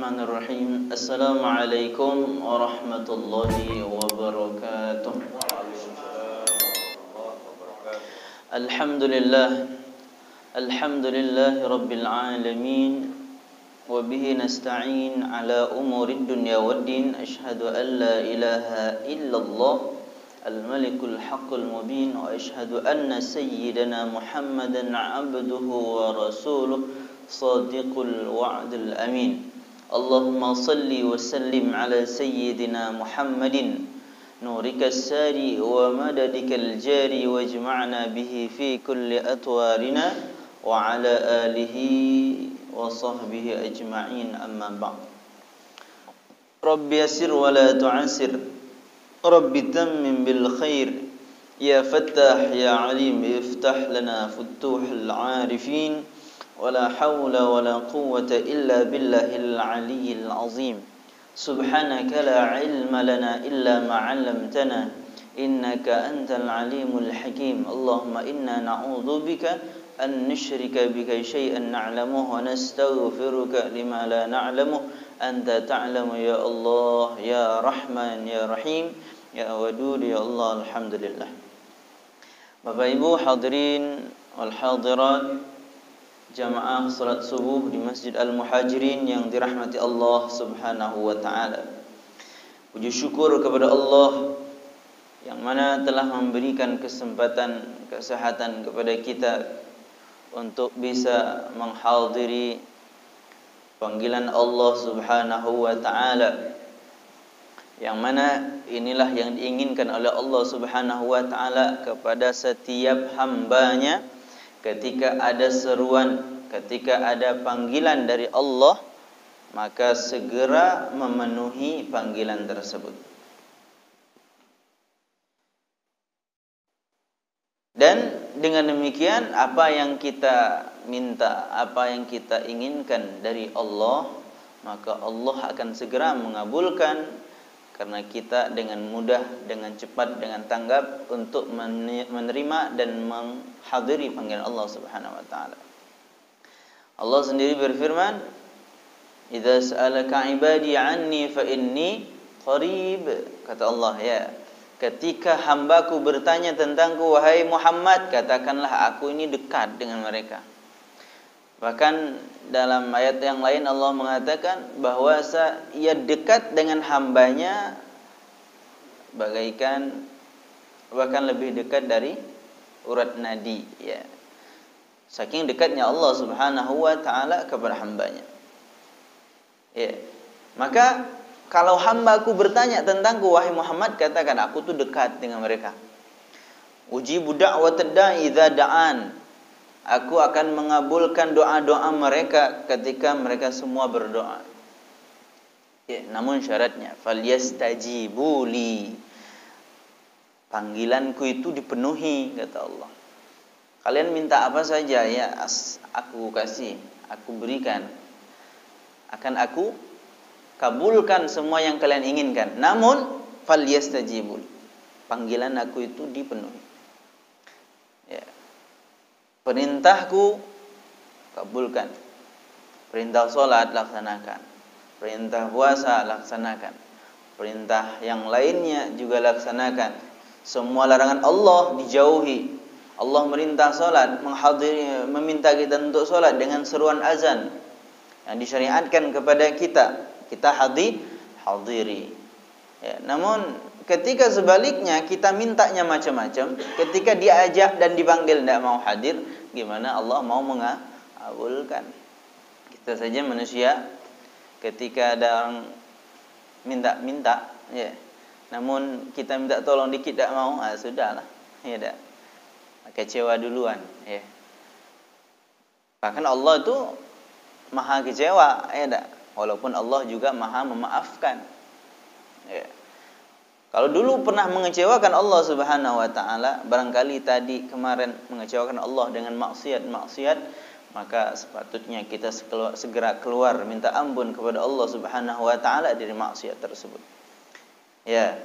Bismillahirrahmanirrahim. Assalamualaikum warahmatullahi wabarakatuh. Alhamdulillah. Alhamdulillahi rabbil alamin. Wa bihi nasta'in ala umurid dunya waddin. Ashhadu an la ilaha illallah al-malikul haqqul mubin. Wa ashhadu anna sayyidana Muhammadan abduhu wa rasuluh Sadiqul wa'dul amin. Allahumma salli wa sallim ala sayyidina Muhammadin nurika as-sari wa madadikal jari wajma'na bihi fi kulli atwarina wa ala alihi wa sahbihi ajma'in, amma ba'd. Rabbi yassir wa la tu'assir, Rabbi tammim bil khair, ya Fattah ya Alim iftah lana futuhal arifin. ولا حول ولا قوة إلا بالله العلي العظيم. سبحانك لا علم لنا إلا ما علمتنا إنك أنت العليم الحكيم. اللهم إنا نعوذ بك أن نشرك بك شيئا نعلمه ونستغفرك لما لا نعلمه أنت تعلم يا الله يا رحمن يا رحيم يا ودود يا الله. Alhamdulillah. Bapak Ibu hadirin wal hadirat, jamaah salat subuh di Masjid Al-Muhajirin yang dirahmati Allah Subhanahu wa taala. Puji syukur kepada Allah yang mana telah memberikan kesempatan kesehatan kepada kita untuk bisa menghadiri panggilan Allah Subhanahu wa taala, yang mana inilah yang diinginkan oleh Allah Subhanahu wa taala kepada setiap hambanya. Ketika ada seruan, ketika ada panggilan dari Allah, maka segera memenuhi panggilan tersebut. Dan dengan demikian, apa yang kita minta, apa yang kita inginkan dari Allah, maka Allah akan segera mengabulkan, karena kita dengan mudah, dengan cepat, dengan tanggap untuk menerima dan menghadiri panggilan Allah Subhanahu wa taala. Allah sendiri berfirman, "Idza sa'alaka 'ibadi 'anni fa inni qarib." Kata Allah, ya, ketika hambaku bertanya tentangku wahai Muhammad, katakanlah aku ini dekat dengan mereka. Bahkan dalam ayat yang lain Allah mengatakan bahwa ia dekat dengan hambanya bagaikan, bahkan lebih dekat dari urat nadi, ya. Saking dekatnya Allah Subhanahu wa taala kepada hambanya. Ya. Maka kalau hambaku bertanya tentangku wahai Muhammad, katakan aku tuh dekat dengan mereka. Ujibu da'watad da'i idza da'an. Aku akan mengabulkan doa-doa mereka ketika mereka semua berdoa. Ya, namun syaratnya falyastajibu li. Panggilanku itu dipenuhi, kata Allah. Kalian minta apa saja, ya aku kasih, aku berikan. Akan aku kabulkan semua yang kalian inginkan. Namun falyastajibu li. Panggilan aku itu dipenuhi. Ya. Perintahku kabulkan. Perintah solat laksanakan. Perintah puasa laksanakan. Perintah yang lainnya juga laksanakan. Semua larangan Allah dijauhi. Allah merintah solat, meminta kita untuk solat dengan seruan azan yang disyariatkan kepada kita. Kita hadiri. Ya, namun ketika sebaliknya kita mintanya macam-macam, ketika diajak dan dipanggil tidak mau hadir, gimana Allah mau mengabulkan? Kita saja manusia, ketika ada orang minta, ya, namun kita minta tolong dikit tidak mau, sudahlah, ya dah, kecewa duluan, ya. Bahkan Allah itu maha kecewa, ya dah, walaupun Allah juga maha memaafkan, ya. Kalau dulu pernah mengecewakan Allah Subhanahu wa taala, barangkali tadi kemarin mengecewakan Allah dengan maksiat, maka sepatutnya kita segera keluar minta ampun kepada Allah Subhanahu wa taala dari maksiat tersebut. Ya.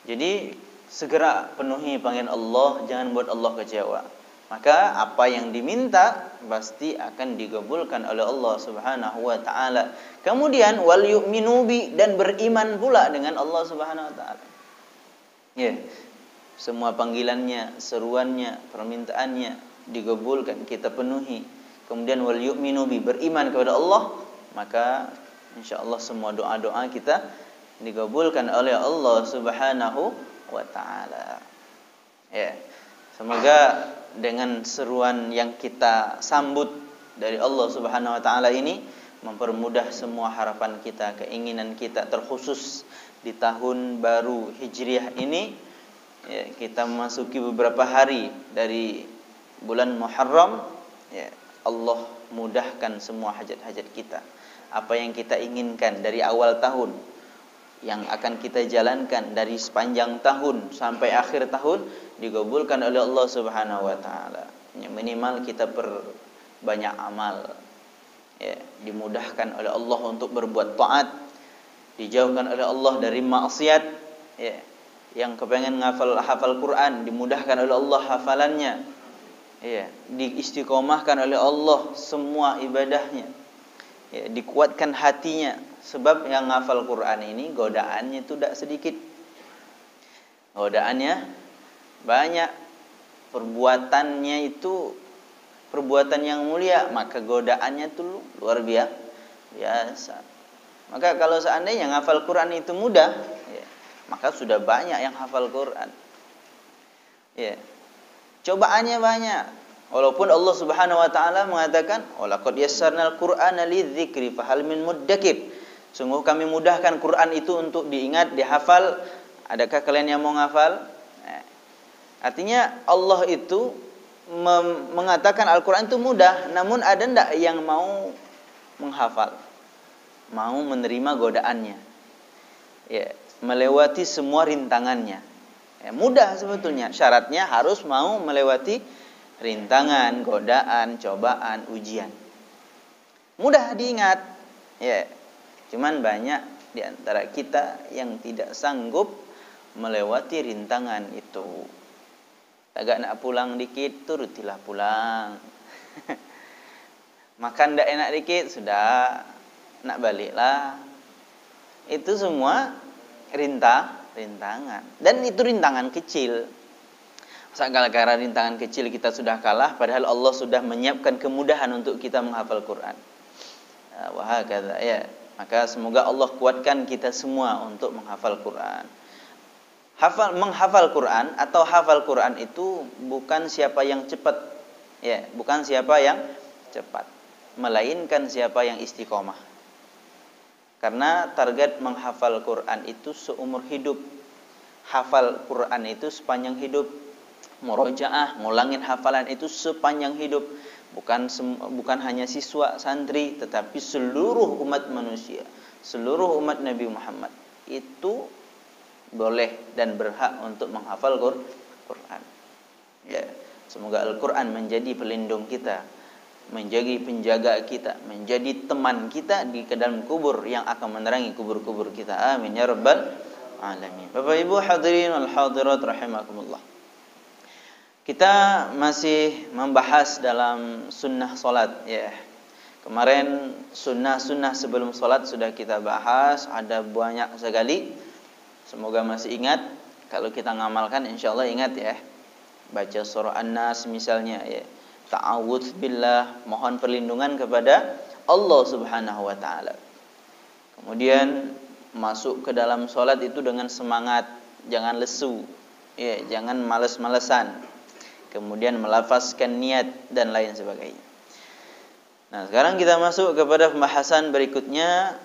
Jadi segera penuhi panggilan Allah, jangan buat Allah kecewa. maka apa yang diminta pasti akan dikabulkan oleh Allah Subhanahu wa taala. Kemudian wal yu'minu bi, dan beriman pula dengan Allah Subhanahu wa taala. Ya. Semua panggilannya, seruannya, permintaannya dikabulkan, kita penuhi. Kemudian wal yu'minu bi, beriman kepada Allah, maka insyaallah semua doa-doa kita dikabulkan oleh Allah Subhanahu wa taala. Ya. Semoga dengan seruan yang kita sambut dari Allah Subhanahu wa taala ini mempermudah semua harapan kita, keinginan kita, terkhusus di tahun baru Hijriah ini. Ya, kita memasuki beberapa hari dari bulan Muharram. Ya, Allah mudahkan semua hajat-hajat kita. Apa yang kita inginkan dari awal tahun, yang akan kita jalankan dari sepanjang tahun sampai akhir tahun, dikabulkan oleh Allah Subhanahu wa taala. Ya, minimal kita perbanyak amal. Ya, dimudahkan oleh Allah untuk berbuat taat, dijauhkan oleh Allah dari maksiat. Ya, yang kepengen hafal Quran, dimudahkan oleh Allah hafalannya. Ya, diistiqomahkan oleh Allah semua ibadahnya. Ya, dikuatkan hatinya, sebab yang hafal Quran ini godaannya itu tidak sedikit. Godaannya banyak, perbuatannya itu perbuatan yang mulia, maka godaannya itu luar biasa. Maka kalau seandainya hafal Quran itu mudah, ya, maka sudah banyak yang hafal Quran. Ya, cobaannya banyak. Walaupun Allah Subhanahu wa taala mengatakan, "Walaqad yassarnal Qur'ana lidzikri fahal min muddakir." Sungguh kami mudahkan Quran itu untuk diingat, dihafal. Adakah kalian yang mau menghafal? Artinya Allah itu mengatakan Al-Quran itu mudah, namun ada enggak yang mau menghafal, mau menerima godaannya, ya, melewati semua rintangannya. Ya, mudah sebetulnya, syaratnya harus mau melewati rintangan, godaan, cobaan, ujian. Mudah diingat, ya. Cuman banyak di antara kita yang tidak sanggup melewati rintangan itu. Agak nak pulang dikit, turutilah pulang. Makan tak enak dikit, sudah nak baliklah. Itu semua rintangan. Dan itu rintangan kecil. Gara-gara rintangan kecil kita sudah kalah, padahal Allah sudah menyiapkan kemudahan untuk kita menghafal Quran. Wahakadha, ya. Maka semoga Allah kuatkan kita semua untuk menghafal Quran. Menghafal Quran atau hafal Quran itu bukan siapa yang cepat, ya, bukan siapa yang cepat, melainkan siapa yang istiqomah. Karena target menghafal Quran itu seumur hidup. Hafal Quran itu sepanjang hidup. Murojaah, ngulangin hafalan itu sepanjang hidup. Bukan hanya siswa, santri, tetapi seluruh umat manusia, seluruh umat Nabi Muhammad itu boleh dan berhak untuk menghafal Quran. Ya, semoga Al-Quran menjadi pelindung kita, menjadi penjaga kita, menjadi teman kita di dalam kubur yang akan menerangi kubur-kubur kita. Amin ya rabbal alamin. Bapak Ibu hadirin wal hadirat rahimakumullah. Kita masih membahas dalam sunnah solat, ya. Kemarin sunnah-sunnah sebelum solat sudah kita bahas, ada banyak sekali. Semoga masih ingat. Kalau kita ngamalkan, insyaallah ingat ya. Baca surah An-Nas misalnya, ya. Ta'awudz billah, mohon perlindungan kepada Allah Subhanahu wa taala. Kemudian masuk ke dalam solat itu dengan semangat, jangan lesu, ya, jangan malas-malesan. Kemudian melafazkan niat dan lain sebagainya. Nah, sekarang kita masuk kepada pembahasan berikutnya.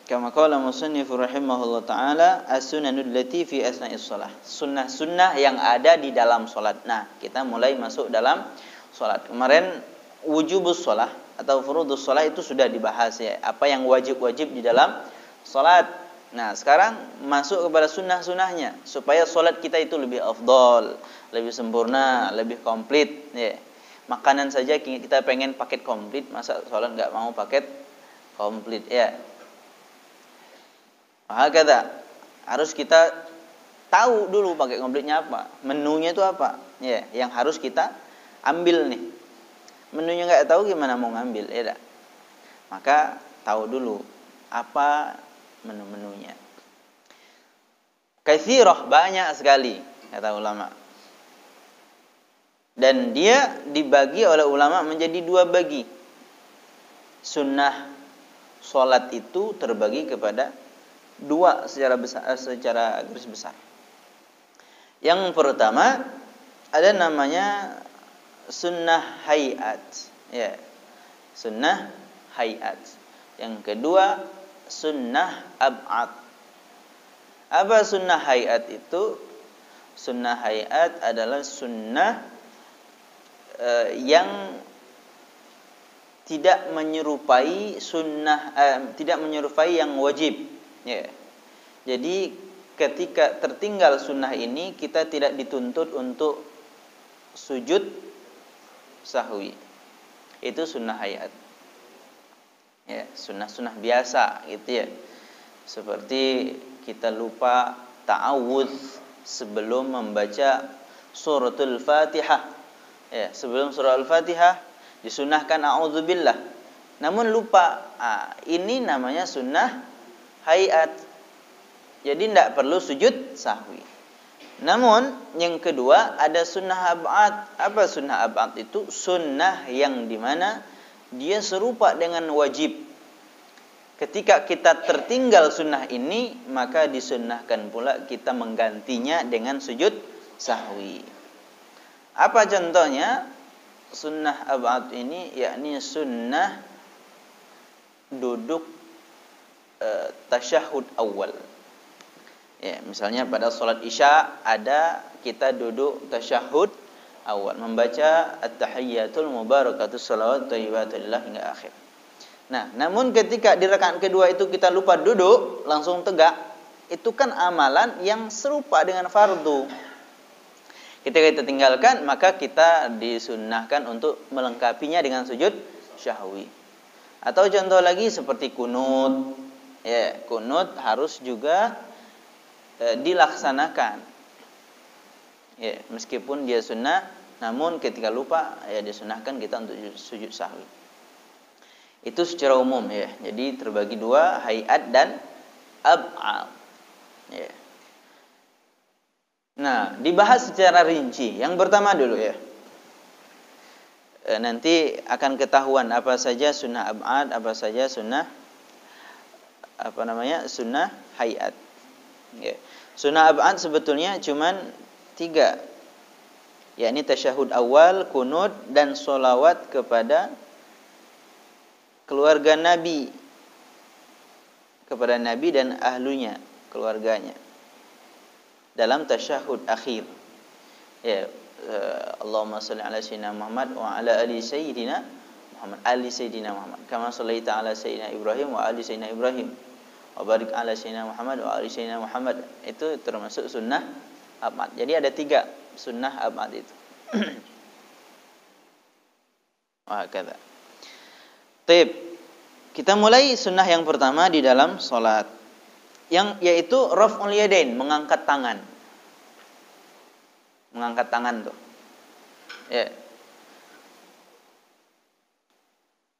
Kama qala musannif rahimahullah taala, as-sunanul lati fi asna'is shalah. Sunnah-sunnah yang ada di dalam salat. Nah, kita mulai masuk dalam salat. Kemarin wujubus shalah atau furudus shalah itu sudah dibahas, ya. Apa yang wajib-wajib di dalam salat. Nah, sekarang masuk kepada sunnah-sunnahnya supaya salat kita itu lebih afdal, lebih sempurna, lebih komplit, ya. Makanan saja kita pengen paket komplit, masa salat enggak mau paket komplit, ya. Hakada, harus kita tahu dulu paket komplitnya apa, menunya itu apa, ya, yang harus kita ambil nih. Menunya nggak tahu gimana mau ngambil, ya dah. Maka tahu dulu apa menu-menunya. Katsirah, banyak sekali kata ulama. Dan dia dibagi oleh ulama menjadi dua bagi. Sunnah salat itu terbagi kepada dua secara garis besar. Yang pertama ada namanya sunnah hayat, ya. Sunnah hayat. Yang kedua sunnah ab'ad. Apa sunnah hayat itu? Sunnah hayat adalah sunnah yang tidak menyerupai tidak menyerupai yang wajib, ya. Jadi ketika tertinggal sunnah ini, kita tidak dituntut untuk sujud sahwi. Itu sunnah hayat, ya. Sunnah biasa gitu ya. Seperti kita lupa ta'awudz sebelum membaca suratul Fatihah. Ya, sebelum surah Al-Fatihah disunahkan a'udzubillah. Namun lupa. Ini namanya sunnah hayat. Jadi tidak perlu sujud sahwi. Namun yang kedua ada sunnah ab'ad. Apa sunnah ab'ad itu? Sunnah yang dimana dia serupa dengan wajib. Ketika kita tertinggal sunnah ini, maka disunnahkan pula kita menggantinya dengan sujud sahwi. Apa contohnya? Sunnah ab'ad ini yakni sunnah duduk tasyahud awal. Ya, misalnya pada salat Isya ada kita duduk tasyahud awal, membaca at-tahiyyatul mubarakatus shalawat thayyibatulillah hingga akhir. Nah, namun ketika di rakaat kedua itu kita lupa duduk, langsung tegak, itu kan amalan yang serupa dengan fardu. Ketika kita tinggalkan, maka kita disunnahkan untuk melengkapinya dengan sujud syahwi. Atau contoh lagi seperti kunut. Ya, kunut harus juga dilaksanakan. Ya, meskipun dia sunnah, namun ketika lupa, ya disunnahkan kita untuk sujud syahwi. Itu secara umum, ya. Jadi terbagi dua, hayat dan ab'ad. Ya. Nah, dibahas secara rinci. Yang pertama dulu, ya. Nanti akan ketahuan apa saja sunnah ab'ad, apa saja sunnah sunnah hayat. Ya. Sunnah ab'ad sebetulnya cuman 3. Yakni tasyahud awal, kunut, dan sholawat kepada keluarga Nabi. Kepada Nabi dan ahlunya, keluarganya. Dalam tasyahud akhir. Ya, Allahumma shalli ala sayyidina Muhammad wa ala ali sayyidina Muhammad. Kama shallaita ala sayyidina Ibrahim wa ali sayyidina Ibrahim. Wa barik ala sayyidina Muhammad wa ali sayyidina Muhammad. Itu termasuk sunnah ab'ad. Jadi ada 3 sunnah ab'ad itu. Wah, kata. Baik. Kita mulai sunnah yang pertama di dalam salat. Yaitu raf'ul yadain, mengangkat tangan. Mengangkat tangan tuh. Ya.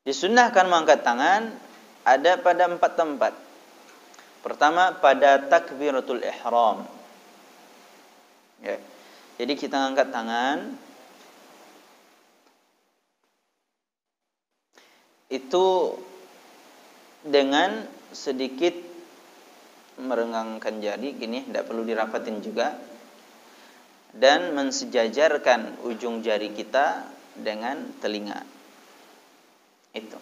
Disunnahkan mengangkat tangan ada pada 4 tempat. Pertama pada takbiratul ihram. Ya. Jadi kita angkat tangan itu dengan sedikit merenggangkan jari gini, tidak perlu dirapatin juga, dan mensejajarkan ujung jari kita dengan telinga. Itu.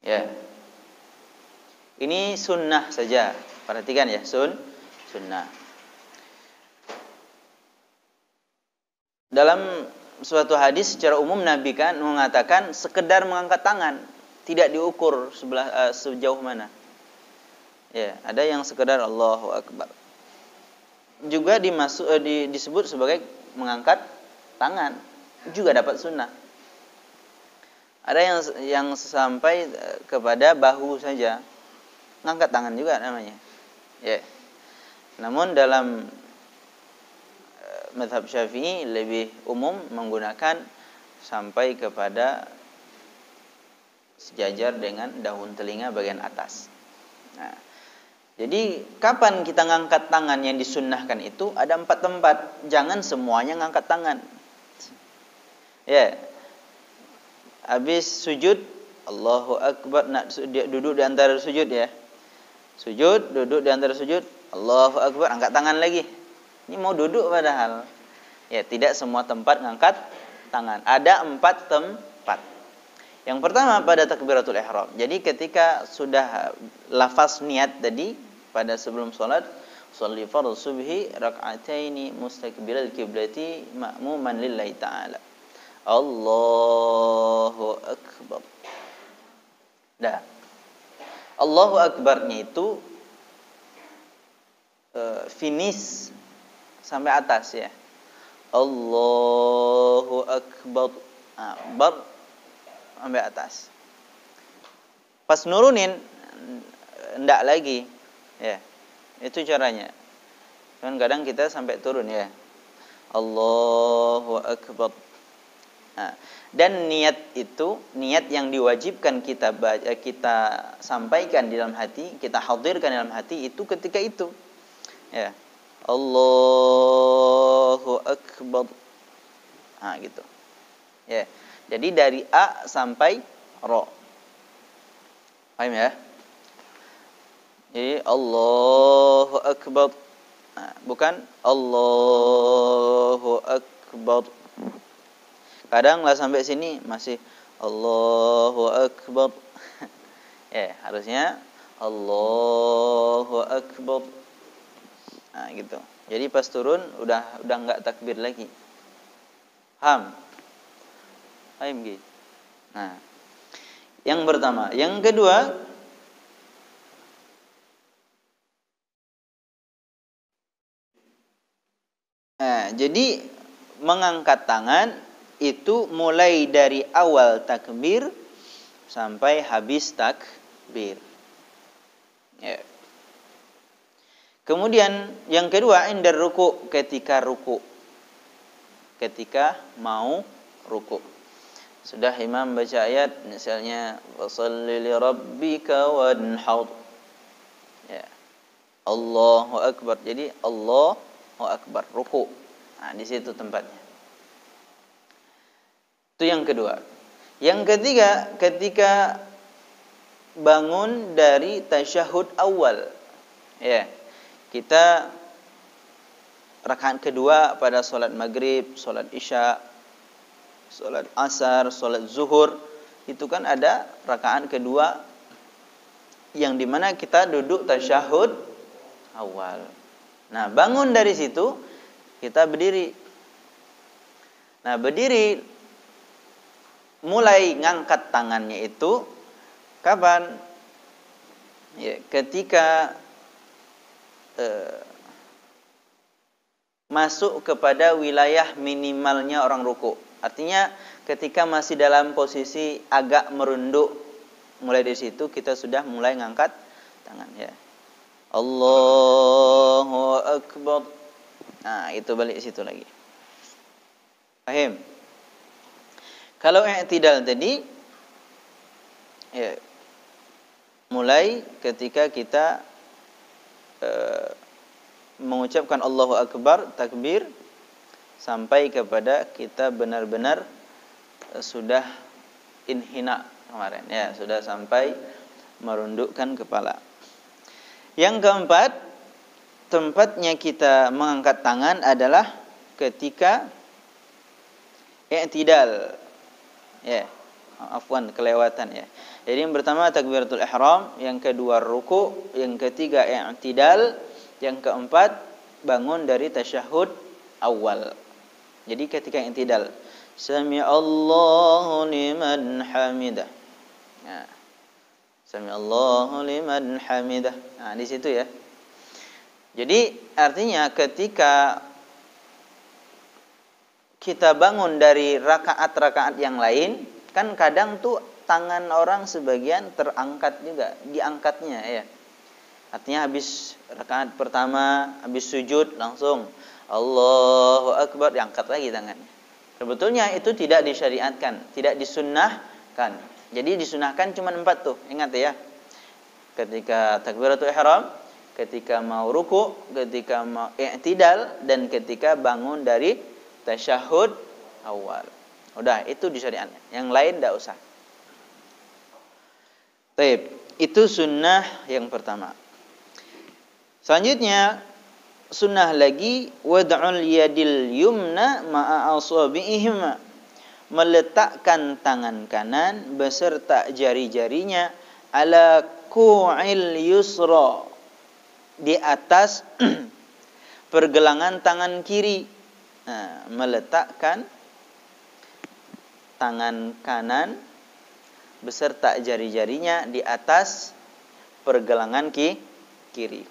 Ya. Ini sunnah saja. Perhatikan ya, sunnah. Dalam suatu hadis secara umum Nabi kan mengatakan sekedar mengangkat tangan, tidak diukur sejauh mana. Ya, ada yang sekedar Allahu Akbar. Juga disebut sebagai mengangkat tangan, juga dapat sunnah. Ada yang sampai kepada bahu saja, ngangkat tangan juga namanya. Ya. Namun dalam mazhab Syafi'i lebih umum menggunakan sampai kepada sejajar dengan daun telinga bagian atas. Nah, jadi kapan kita ngangkat tangan yang disunnahkan itu ada 4 tempat. Jangan semuanya ngangkat tangan. Ya. Habis sujud, Allahu Akbar, nak duduk di antara sujud ya. Sujud, duduk di antara sujud, Allahu Akbar, angkat tangan lagi. Ini mau duduk padahal. Ya, tidak semua tempat ngangkat tangan. Ada 4 tempat. Yang pertama pada takbiratul ihram. Jadi ketika sudah lafaz niat tadi pada sebelum salat, sholli fardhu subhi rak'ataini mustaqbilal qiblati ma'muman lillahi ta'ala. Allahu Akbar. Dah. Allahu Akbarnya itu finish sampai atas ya. Allahu Akbar. Bar sampai atas. Pas nurunin enggak lagi. Ya. Itu caranya. Kan kadang kita sampai turun ya. Allahu Akbar. Nah, dan niat itu, niat yang diwajibkan kita sampaikan di dalam hati, kita hadirkan dalam hati itu ketika itu. Ya. Allahu Akbar. Nah, gitu. Ya. Jadi dari A sampai Ra. Paham ya? Jadi Allahu Akbar. Nah, bukan Allahu Akbar. Kadang lah sampai sini masih Allahu Akbar. Ya, harusnya Allahu Akbar. Nah, gitu. Jadi pas turun udah enggak takbir lagi. Paham? Paham gitu. Nah, yang pertama, yang kedua jadi mengangkat tangan itu mulai dari awal takbir sampai habis takbir. Ya. Kemudian yang kedua indar ruku, ketika ruku. Ketika mau ruku. Sudah imam baca ayat misalnya washalli li rabbika wanhar. Ya. Allahu Akbar. Jadi Allahu Akbar, ruku. Nah, di situ tempatnya. Itu yang kedua. Yang ketiga, ketika bangun dari tasyahud awal. Ya. Kita rakaat kedua pada salat maghrib, salat isya, salat asar, salat zuhur, itu kan ada rakaat kedua yang dimana kita duduk tasyahud awal. Nah, bangun dari situ kita berdiri. Nah, berdiri mulai ngangkat tangannya itu kapan? Ya, ketika masuk kepada wilayah minimalnya orang ruku. Artinya ketika masih dalam posisi agak merunduk, mulai dari situ kita sudah mulai ngangkat tangan ya. Allahu Akbar. Nah, itu balik situ lagi. Paham? Kalau i'tidal tadi ya, mulai ketika kita mengucapkan Allahu Akbar, takbir, sampai kepada kita benar-benar sudah inhina kemarin ya, sudah sampai merundukkan kepala. Yang keempat, tempatnya kita mengangkat tangan adalah ketika i'tidal. Ya, afwan kelewatan ya. Jadi yang pertama takbiratul ihram, yang kedua ruku, yang ketiga i'tidal, yang keempat bangun dari tasyahud awal. Jadi ketika i'tidal, sami Allahu liman hamidah. Nah, sami Allahu liman hamidah. Nah, di situ ya. Jadi artinya ketika kita bangun dari rakaat-rakaat yang lain, kan kadang tuh tangan orang sebagian terangkat juga, diangkatnya ya. Artinya habis rakaat pertama, habis sujud langsung Allahu Akbar, diangkat lagi tangannya. Sebetulnya itu tidak disyariatkan, tidak disunnahkan. Jadi disunahkan cuma 4 tuh, ingat ya. Ketika takbiratul ihram, ketika mau ruku, ketika mau i'tidal, dan ketika bangun dari tasyahud awal. Udah, itu disyariatkan. Yang lain enggak usah. Baik, itu sunnah yang pertama. Selanjutnya sunnah lagi wad'ul yadil yumna ma'a asabi'ihima, meletakkan tangan kanan beserta jari-jarinya ala ku'il yusra, di atas pergelangan tangan kiri. Nah, meletakkan tangan kanan beserta jari-jarinya di atas pergelangan kiri.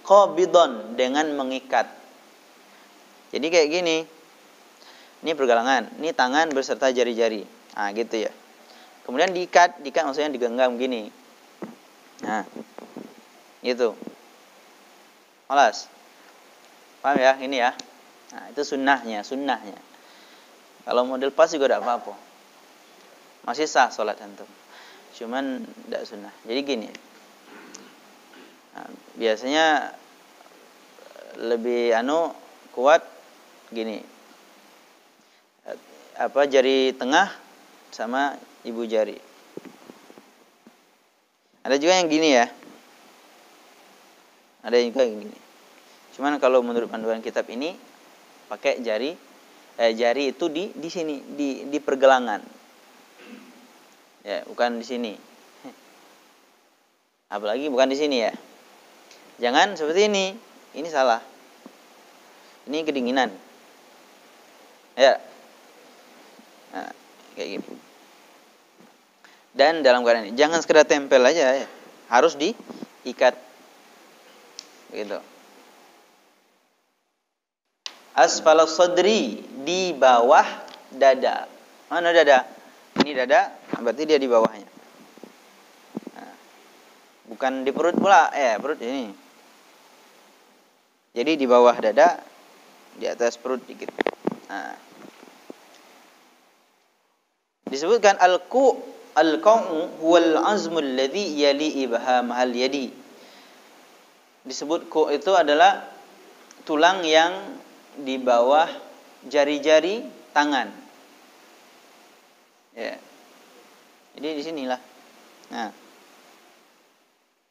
Qabidon, dengan mengikat. Jadi kayak gini. Ini pergelangan, ini tangan beserta jari-jari. Nah, gitu ya. Kemudian diikat maksudnya digenggam gini. Nah, gitu. Alas. Paham ya? Ini ya. Nah, itu sunnahnya. Kalau model pas juga tidak apa-apa. Masih sah sholat antum. Cuman tidak sunnah. Jadi gini. Nah, biasanya lebih kuat gini. Jari tengah sama ibu jari. Ada juga yang gini ya. Ada juga yang gini. Cuman kalau menurut panduan kitab ini pakai jari itu di sini, di pergelangan. Ya, bukan di sini. Apalagi bukan di sini ya. Jangan seperti ini. Ini salah. Ini kedinginan. Ya. Nah, kayak gini. Dan dalam keadaan ini jangan sekedar tempel aja ya. Harus diikat. Begitu. Asfalas sadri, di bawah dada. Mana dada? Ini dada, berarti dia di bawahnya. Nah, bukan di perut pula, perut ini. Jadi di bawah dada, di atas perut dikit. Nah. Disebutkan al-qu' huwal azmul ladzi yali ibhamahal yadi. Disebut ku' itu adalah tulang yang di bawah jari-jari tangan. Ya. Jadi di sinilah. Nah.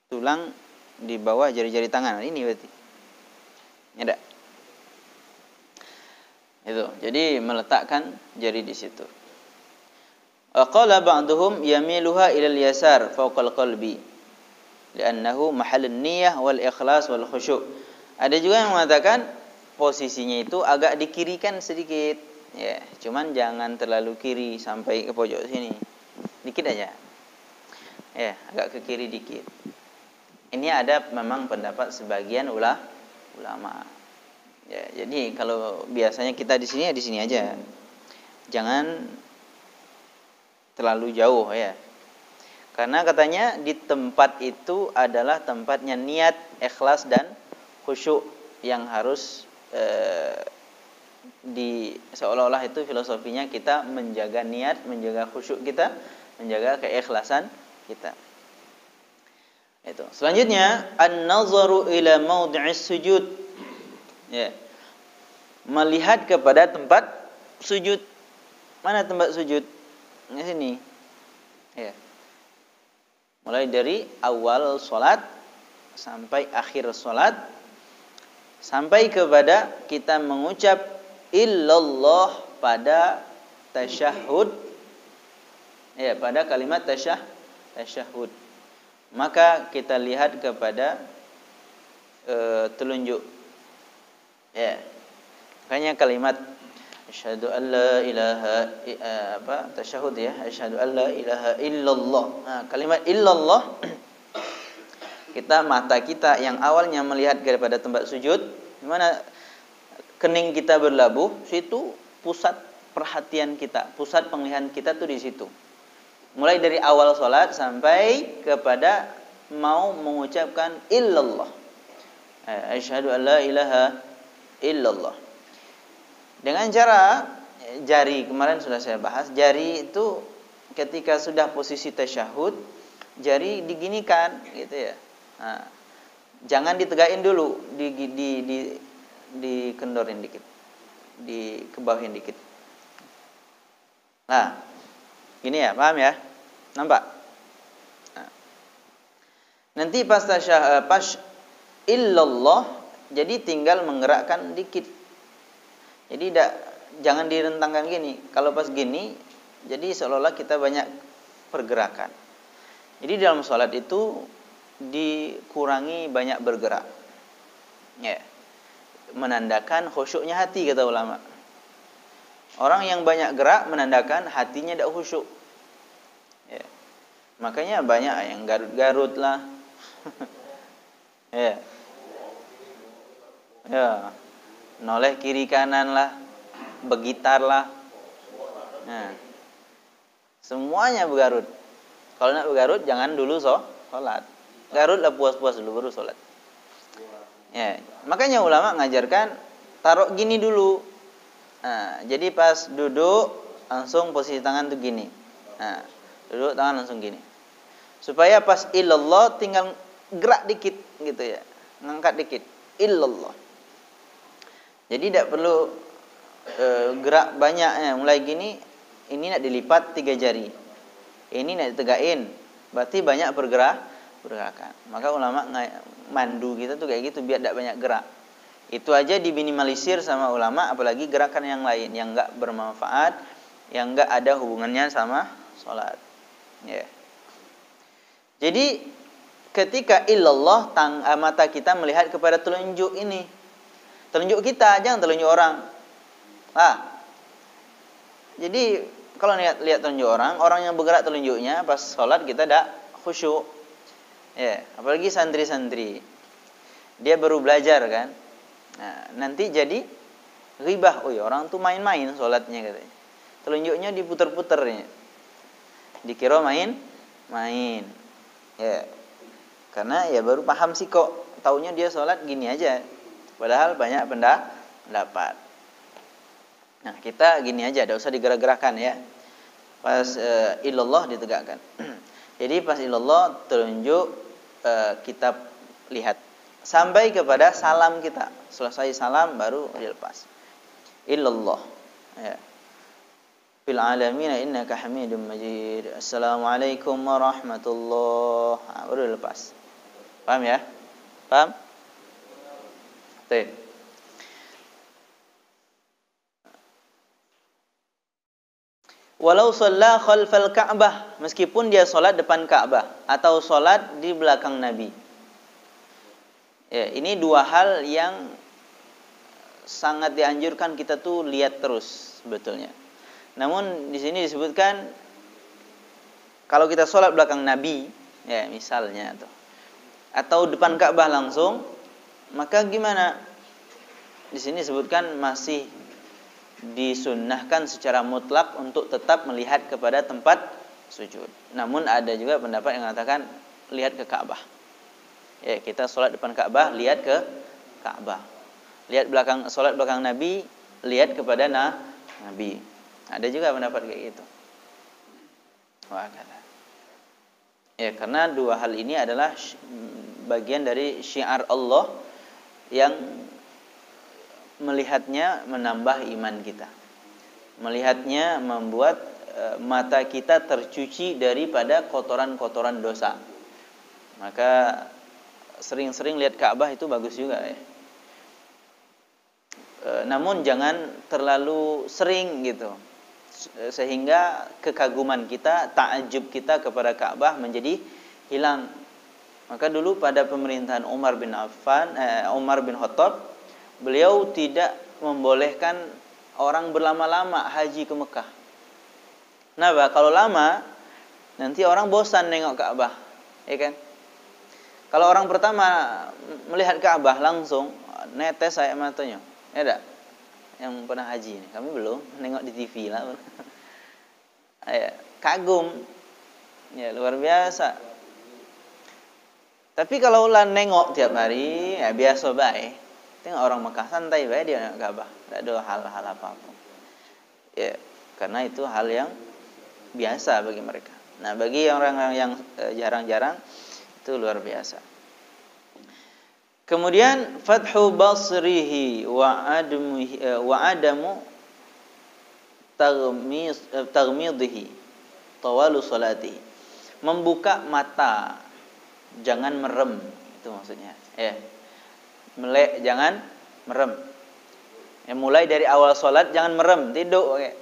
Tulang di bawah jari-jari tangan. Ini berarti. Ada. Itu. Jadi meletakkan jari di situ. Qala ba'duhum yamiluha ila al-yasar fawqa al-qalbi li'annahu mahall an-niyyah wal ikhlas wal khusyu'. Ada juga yang mengatakan posisinya itu agak dikirikan sedikit. Ya, cuman jangan terlalu kiri sampai ke pojok sini. Dikit aja. Ya, agak ke kiri dikit. Ini ada memang pendapat sebagian ulama. Ya, jadi kalau biasanya kita di sini ya di sini aja. Jangan terlalu jauh ya. Karena katanya di tempat itu adalah tempatnya niat, ikhlas dan khusyuk yang harus seolah-olah itu filosofinya kita menjaga niat, menjaga khusyuk kita, menjaga keikhlasan kita. Itu. Selanjutnya an-nazaru ila maudhi'is sujud. Ya. Melihat kepada tempat sujud. Mana tempat sujud? Di sini. Ya. Mulai dari awal salat sampai akhir salat, sampai kepada kita mengucap illallah pada tasyahud. Ya, pada kalimat tasyahud. Maka kita lihat kepada telunjuk. Ya. Makanya kalimat asyhadu an la ilaha tasyahud ya, asyhadu an la ilaha illallah. Nah, kalimat illallah kita mata kita yang awalnya melihat kepada tempat sujud, di mana kening kita berlabuh, situ pusat perhatian kita, pusat penglihatan kita tuh di situ. Mulai dari awal salat sampai kepada mau mengucapkan illallah. Asyhadu an la ilaha illallah. Dengan cara jari, kemarin sudah saya bahas, jari itu ketika sudah posisi tasyahud, jari diginikan gitu ya. Nah, jangan ditegakin dulu, dikendorin dikit, dikebawahin dikit. Nah, gini ya, paham ya? Nampak? Nah, nanti pas illallah, jadi tinggal menggerakkan dikit. Jadi jangan direntangkan gini. Kalau pas gini, jadi seolah-olah kita banyak pergerakan. Jadi dalam sholat itu dikurangi banyak bergerak. Ya. Menandakan khusyuknya hati, kata ulama. Orang yang banyak gerak menandakan hatinya tidak khusyuk. Ya. Makanya banyak yang garut-garut lah. Ya. Ya. Noleh kiri kanan lah, begitar lah. Nah. Semuanya bergarut. Kalau nak bergarut jangan dulu sholat. Garutlah puas-puas dulu baru sholat. Ya. Makanya ulama ngajarkan taruh gini dulu. Nah, jadi pas duduk langsung posisi tangan tuh gini. Nah, duduk tangan langsung gini. Supaya pas illallah tinggal gerak dikit gitu ya. Ngangkat dikit. Illallah. Jadi tidak perlu gerak banyak ya. Mulai gini, ini nak dilipat 3 jari. Ini nak ditegakin. Berarti banyak pergerakan. Maka ulama mandu kita tuh kayak gitu biar tidak banyak gerak. Itu aja diminimalisir sama ulama, apalagi gerakan yang lain yang enggak bermanfaat, yang enggak ada hubungannya sama sholat. Ya. Jadi ketika illallah, mata kita melihat kepada telunjuk ini. Telunjuk kita, jangan telunjuk orang. Jadi kalau lihat telunjuk orang yang bergerak telunjuknya pas sholat kita tidak khusyuk. Ya, apalagi santri-santri. Dia baru belajar kan. Nah, nanti jadi ghibah, orang tuh main-main sholatnya katanya. Telunjuknya diputer-puternya. Dikira main. Ya. Karena ya baru paham sih kok. Taunya dia sholat gini aja. Padahal banyak pendapat. Nah, kita gini aja, tidak usah digerak-gerakan ya. Pas illallah ditegakkan. Jadi pas illallah telunjuk kita lihat. Sampai kepada salam kita. Selesai salam baru dilepas. Illallah. Ya. Fil alamin innaka hamidum majid. Assalamualaikum warahmatullahi wabarakatuh. Baru dilepas. Paham ya? Paham? Baik. Walau shalla khalfal Ka'bah, meskipun dia salat depan Ka'bah atau salat di belakang Nabi. Ya, ini dua hal yang sangat dianjurkan kita tuh lihat terus sebetulnya. Namun di sini disebutkan kalau kita sholat belakang Nabi, ya misalnya atau depan Ka'bah langsung, maka gimana? Di sini disebutkan masih disunnahkan secara mutlak untuk tetap melihat kepada tempat sujud. Namun ada juga pendapat yang mengatakan lihat ke Ka'bah. Ya, kita sholat depan Ka'bah, lihat ke Ka'bah. Lihat sholat belakang Nabi, lihat kepada Nabi. Ada juga pendapat kayak gitu. Ya, karena dua hal ini adalah bagian dari syiar Allah yang melihatnya menambah iman kita. Melihatnya membuat mata kita tercuci daripada kotoran-kotoran dosa. Maka sering-sering lihat Ka'bah itu bagus juga ya. Namun jangan terlalu sering gitu. Sehingga kekaguman kita, ta'ajub kita kepada Ka'bah menjadi hilang. Maka dulu pada pemerintahan Umar bin Khattab, beliau tidak membolehkan orang berlama-lama haji ke Mekah. Kenapa? Kalau lama nanti orang bosan nengok Ka'bah, ya kan? Kalau orang pertama melihat Ka'bah langsung netes air matanya. Ya enggak? Yang pernah haji ini. Kami belum nengok di TV lah. Kagum. Ya luar biasa. Tapi kalau ulah nengok tiap hari, ya biasa baik. Tengok orang Mekah santai bae dia nak Ka'bah, tidak ada hal-hal apa-apa. Ya, karena itu hal yang biasa bagi mereka. Nah, bagi orang yang jarang-jarang itu luar biasa. Kemudian fathu basrihi wa adamu taghmidhi tawalu salatihi. Membuka mata, jangan merem, itu maksudnya. Ya. Melek jangan merem. Ya, mulai dari awal salat jangan merem, tidur okay.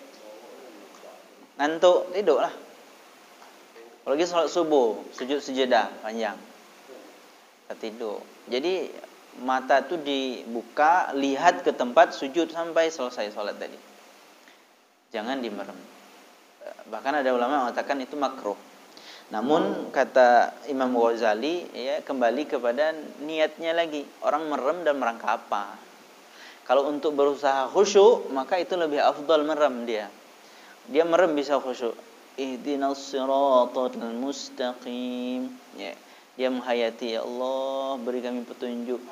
Ngantuk, tidurlah. Apalagi salat subuh, sujud sejadah panjang. Tidur. Jadi mata tu dibuka, lihat ke tempat sujud sampai selesai salat tadi. Jangan dimerem. Bahkan ada ulama yang mengatakan itu makruh. Namun kata Imam Ghazali, ya, kembali kepada niatnya lagi. Orang merem dan merangka apa? Kalau untuk berusaha khusyuk, maka itu lebih afdal merem dia. Dia merem bisa khusyuk. Ihdinas siratal mustaqim. Ya. Dia menghayati, ya Allah, beri kami petunjuk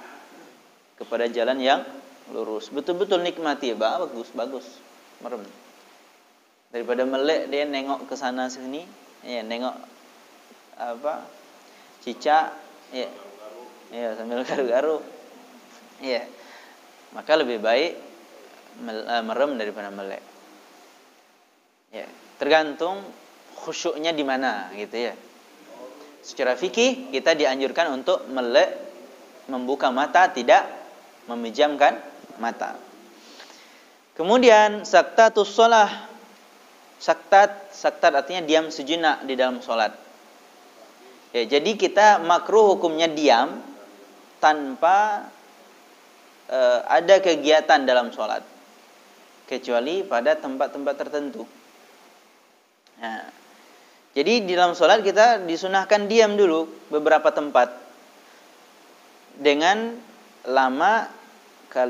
kepada jalan yang lurus. Betul-betul nikmati, bagus merem. Daripada melek dia nengok ke sana sini, ya, nengok apa? Cicak, ya. Ya, sambil garu-garu. Ya. Maka lebih baik merem daripada melek. Ya, tergantung khusyuknya di mana gitu ya. Secara fikih kita dianjurkan untuk melek, membuka mata, tidak memejamkan mata. Kemudian saktatus shalah. Saktat artinya diam sejenak di dalam salat. Ya, jadi kita makruh hukumnya diam tanpa ada kegiatan dalam salat, kecuali pada tempat-tempat tertentu. Nah, jadi di dalam sholat kita disunahkan diam dulu beberapa tempat dengan lama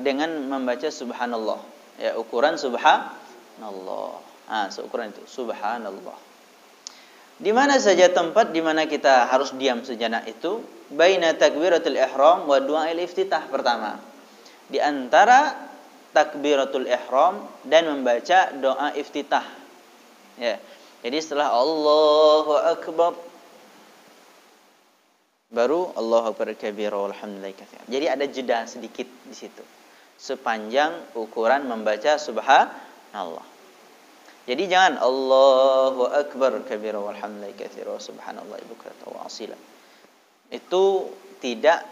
dengan membaca subhanallah. Ya, ukuran subhanallah. Seukuran itu subhanallah. Di mana saja tempat di mana kita harus diam sejenak itu? Baina takbiratul ihram wa du'ail iftitah pertama. Di antara takbiratul ihram dan membaca doa iftitah. Ya. Jadi setelah Allahu Akbar baru Allahu Akbar kabira walhamdulillahi katsira. Jadi ada jeda sedikit di situ. Sepanjang ukuran membaca subhanallah. Jadi jangan Allahu Akbar kabira walhamdulillahi katsira subhanallahi bukratan wa asila. Itu tidak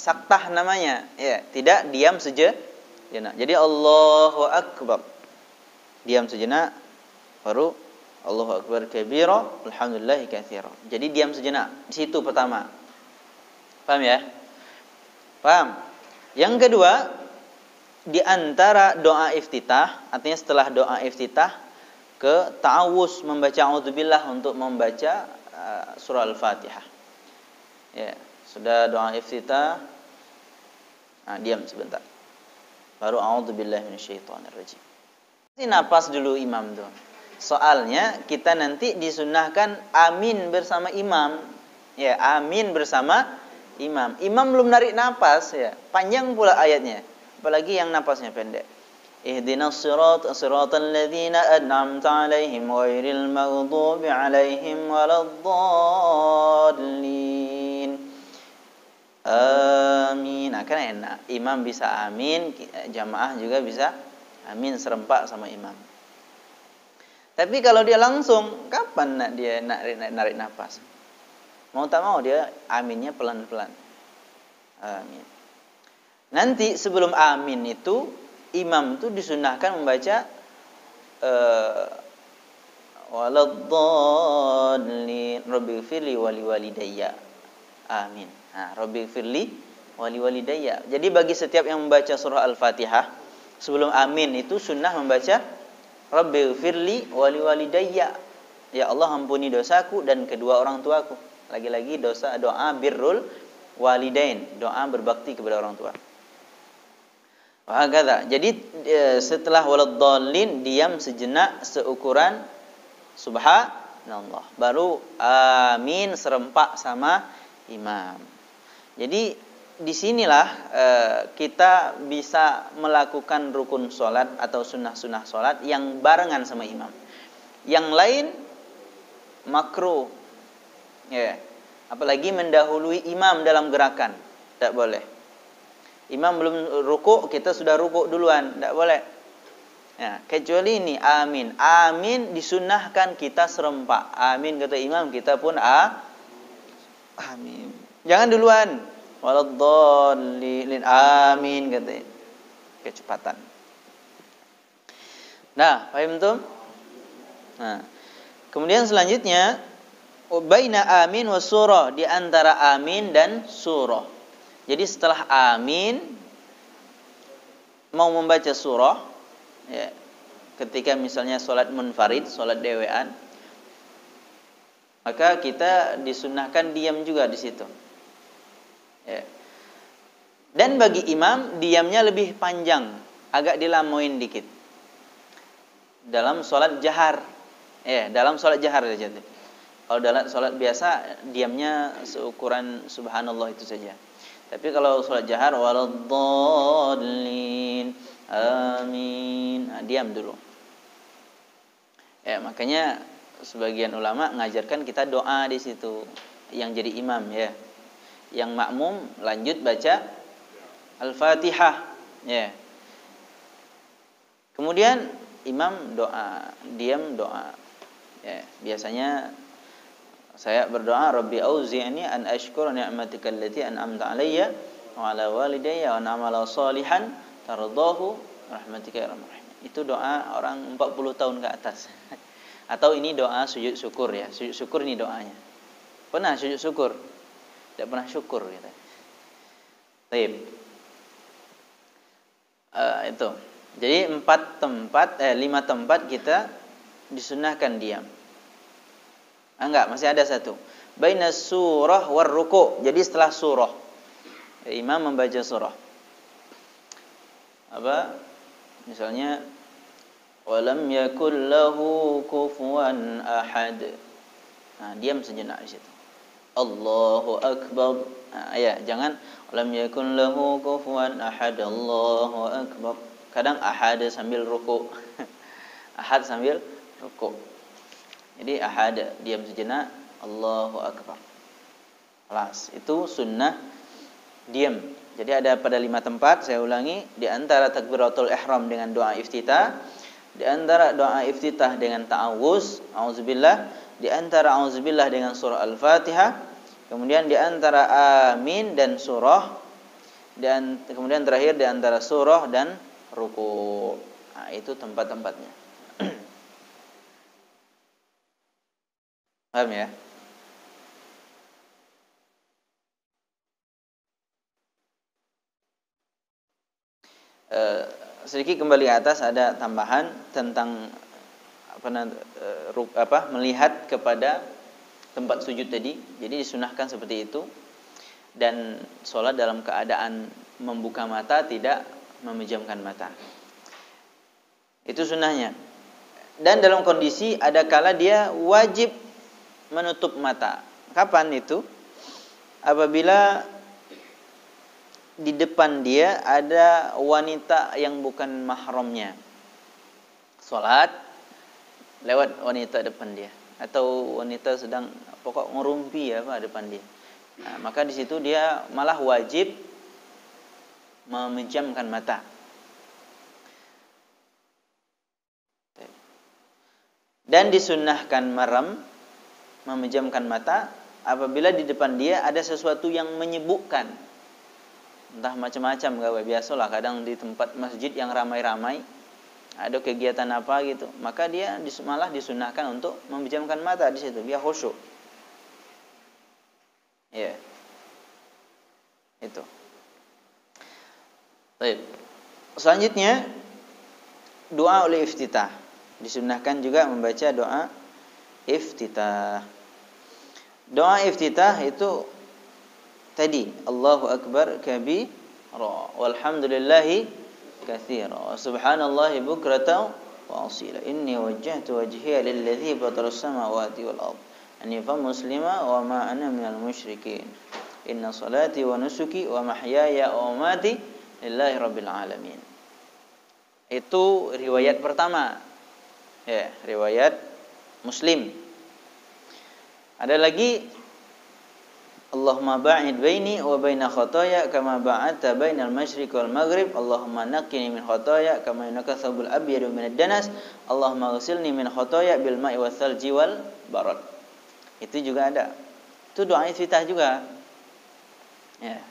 saktah namanya, ya, tidak diam sejenak. Jadi Allahu Akbar. Diam sejenak. Baru Allahu Akbar kabira alhamdulillahi katsira. Jadi diam sejenak. Di situ pertama. Paham ya? Paham? Yang kedua, di antara doa iftitah, artinya setelah doa iftitah ke ta'awuz, membaca a'udzubillah untuk membaca surah Al-Fatihah. Ya, sudah doa iftitah, diam sebentar. Baru a'udzubillahi minasyaitonirrajim. Ini napas dulu imam tuh. Soalnya kita nanti disunahkan amin bersama imam. Ya, amin bersama imam. Imam belum narik napas, ya. Panjang pula ayatnya. Apalagi yang napasnya pendek. Ihdinas siratal ladzina an'amta 'alaihim ghairil maghdubi 'alaihim waladdallin. Amin. Kan enak. Imam bisa amin, jamaah juga bisa amin serempak sama imam. Tapi kalau dia langsung, kapan dia narik nafas? Mau tak mau dia aminnya pelan-pelan. Amin. Nanti sebelum amin itu, imam itu disunahkan membaca waladdallin rabbighfirli wali walidayya. Amin. Rabbighfirli wali walidayya. Jadi bagi setiap yang membaca surah Al-Fatihah, sebelum amin itu sunnah membaca Rabbighfirli wali walidayya. Ya Allah, ampuni dosaku dan kedua orang tuaku. Lagi-lagi doa birrul walidain, doa berbakti kepada orang tua. Wahakadha. Jadi setelah waladdallin diam sejenak seukuran subhanallah. Baru amin serempak sama imam. Jadi disinilah kita bisa melakukan rukun sholat atau sunnah-sunnah sholat yang barengan sama imam. Yang lain makruh, ya. Apalagi mendahului imam dalam gerakan, tidak boleh. Imam belum rukuk, kita sudah rukuk duluan, tidak boleh. Ya, kecuali ini amin. Amin disunnahkan kita serempak. Amin kata imam, kita pun amin. Jangan duluan. Waladdallin, amin kata. Kecepatan. Nah, paham tuh? Nah, kemudian selanjutnya baina amin wa surah, di antara amin dan surah. Jadi setelah amin mau membaca surah, ya, ketika misalnya sholat munfarid, sholat dewean, maka kita disunnahkan diam juga di situ. Ya. Dan bagi imam diamnya lebih panjang, agak dilamuin dikit. Dalam sholat jahar, ya, dalam sholat jahar saja. Kalau dalam sholat biasa diamnya seukuran subhanallah itu saja. Tapi kalau sholat jahar waladdallin, amin, nah, diam dulu. Ya, makanya sebagian ulama mengajarkan kita doa di situ yang jadi imam, ya. Yang makmum lanjut baca Al-Fatihah, ya. Kemudian imam doa, diam doa. Ya, biasanya saya berdoa, Rabbi auzi'ni an ashkura ni'matika allati an'amta 'alayya wa 'ala walidayya wa an a'mala shalihan tardahu rahmatika ya arhamar rahimin. Itu doa orang 40 tahun ke atas. Atau ini doa sujud syukur, ya. Sujud syukur ini doanya. Pernah sujud syukur? Tidak pernah syukur gitu. Baik. Itu. Jadi 5 tempat kita disunahkan diam. Enggak, masih ada satu. Baina surah war ruku'. Jadi setelah surah, imam membaca surah. Apa? Misalnya walam yakul lahu kufuwan ahad. Nah, diam sejenak di situ. Allahu akbar. Nah, ya, jangan walam yakul lahu kufuwan ahad. Allahu akbar. Kadang ahad sambil ruku'. Ahad sambil ruku'. Jadi ahad, diam sejenak, Allahu akbar. Kelas. Itu sunnah diam. Jadi ada pada 5 tempat, saya ulangi, di antara takbiratul ihram dengan doa iftitah, di antara doa iftitah dengan ta'awuz, auzubillah, di antara auzubillah dengan surah Al-Fatihah, kemudian di antara amin dan surah, dan kemudian terakhir di antara surah dan ruku'. Nah, itu tempat-tempatnya. Paham ya? Sedikit kembali ke atas ada tambahan tentang melihat kepada tempat sujud tadi. Jadi disunahkan seperti itu, dan sholat dalam keadaan membuka mata, tidak memejamkan mata. Itu sunnahnya. Dan dalam kondisi ada kala dia wajib menutup mata. Kapan itu? Apabila di depan dia ada wanita yang bukan mahramnya. Salat lewat wanita depan dia, atau wanita sedang pokok ngerumpi depan dia. Nah, maka di situ dia malah wajib memejamkan mata. Dan disunnahkan memejamkan mata apabila di depan dia ada sesuatu yang menyibukkan. Entah macam-macam, gawe biasalah kadang di tempat masjid yang ramai-ramai ada kegiatan apa gitu, maka dia malah disunnahkan untuk memejamkan mata di situ biar khusyuk. Ya. Itu. Baik. Selanjutnya doa oleh iftitah. Disunnahkan juga membaca doa iftitah. Doa iftitah itu tadi Allahu akbar kabira walhamdulillahi katsira wa subhanallahi bukratan wa asila inni wajjahtu wajhiya lilladzi fatara as-samawati wal ard hanifan muslima wa ma ana minal musyrikin Inna salati wa nusuki wa mahyaya wa mamati lillahi rabbil alamin. Itu riwayat pertama. Ya, riwayat Muslim. Ada lagi, Allahumma ba'id baini wa baina khotoya kama ba'adta bainal masyriq wal maghrib. Allahumma naqqini min khotoya kama yunaqqa thawbul abyadu minad danas. Allahumma ghsilni min khotoya bil ma'i wath thalji wal barad. Itu juga ada. Itu doa iftitah juga. Ya.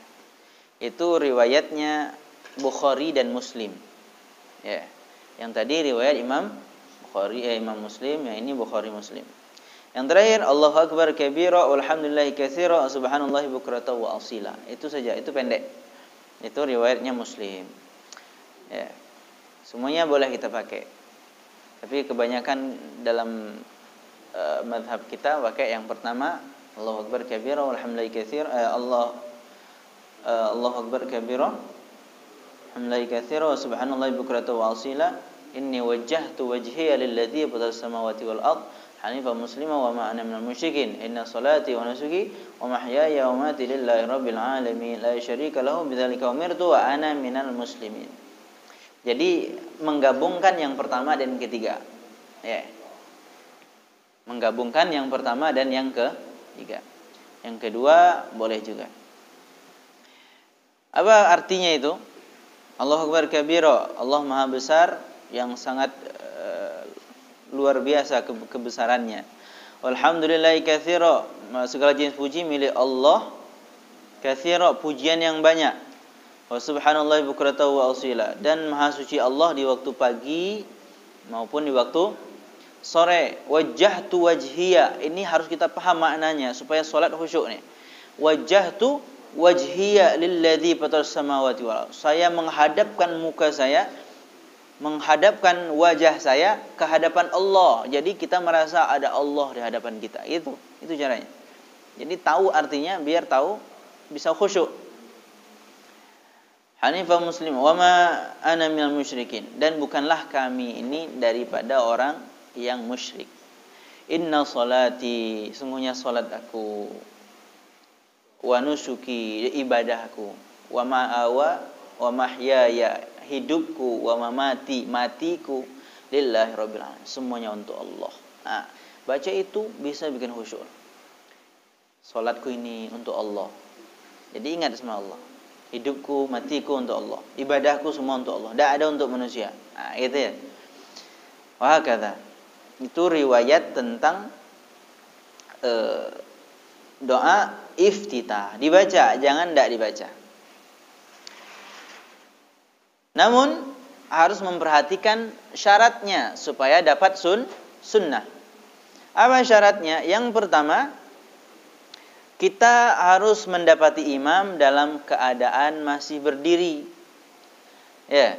Itu riwayatnya Bukhari dan Muslim. Ya. Yang tadi riwayat Imam Bukhari, Imam Muslim, yang ini Bukhari Muslim. Yang terakhir, Allahu akbar kabira walhamdulillahi katsira subhanallahi bukratan wa asila. Itu saja, itu pendek. Itu riwayatnya Muslim. Ya. Semuanya boleh kita pakai. Tapi kebanyakan dalam mazhab kita pakai yang pertama, Allahu akbar kabira walhamdulillahi katsira, Allahu akbar kabira walhamdulillahi katsira wa subhanallahi bukratan wa asila. Inni wajjahtu wajhiya lilladzi fatara samawati wal ard hanifa muslima wa ma ana minal musyrikin. Inna salati wa nusuki wa mahyaya wa mamati lillahi rabbil alamin la syarika lahu bidzalika umirtu wa ana minal muslimin. Jadi menggabungkan yang pertama dan ketiga. Ya. Menggabungkan yang pertama dan yang ketiga. Yang kedua boleh juga. Apa artinya itu? Allahu akbar kabira, Allah Maha besar yang sangat luar biasa kebesarannya. Walhamdulillahi katsira, segala jenis puji milik Allah. Katsira, pujian yang banyak. Wa subhanallahi bukratan wa asila, dan maha suci Allah di waktu pagi maupun di waktu sore. Wajjahtu wajhiya, ini harus kita paham maknanya supaya salat khusyuk nih. Wajjahtu wajhiya lilladzi fatara samawati wal ard. Saya menghadapkan muka saya, menghadapkan wajah saya ke hadapan Allah. Jadi kita merasa ada Allah di hadapan kita. Itu caranya. Jadi tahu artinya, biar tahu bisa khusyuk. Hanifah muslim wa ma ana minal musyrikin, dan bukanlah kami ini daripada orang yang musyrik. Inna salati, sungguhnya salat aku, wa nusuki, ibadahku, wa mahyaya, hidupku, wa mamati, matiku, lillahi rabbil alamin, semuanya untuk Allah. Nah, baca itu bisa bikin khusyuk. Salatku ini untuk Allah. Jadi ingat sama Allah. Hidupku, matiku untuk Allah. Ibadahku semua untuk Allah. Tidak ada untuk manusia. Nah, gitu ya. Wah, kata. Itu riwayat tentang doa iftitah. Dibaca, jangan tidak dibaca. Namun harus memperhatikan syaratnya supaya dapat sunnah. Apa syaratnya? Yang pertama, kita harus mendapati imam dalam keadaan masih berdiri. Ya.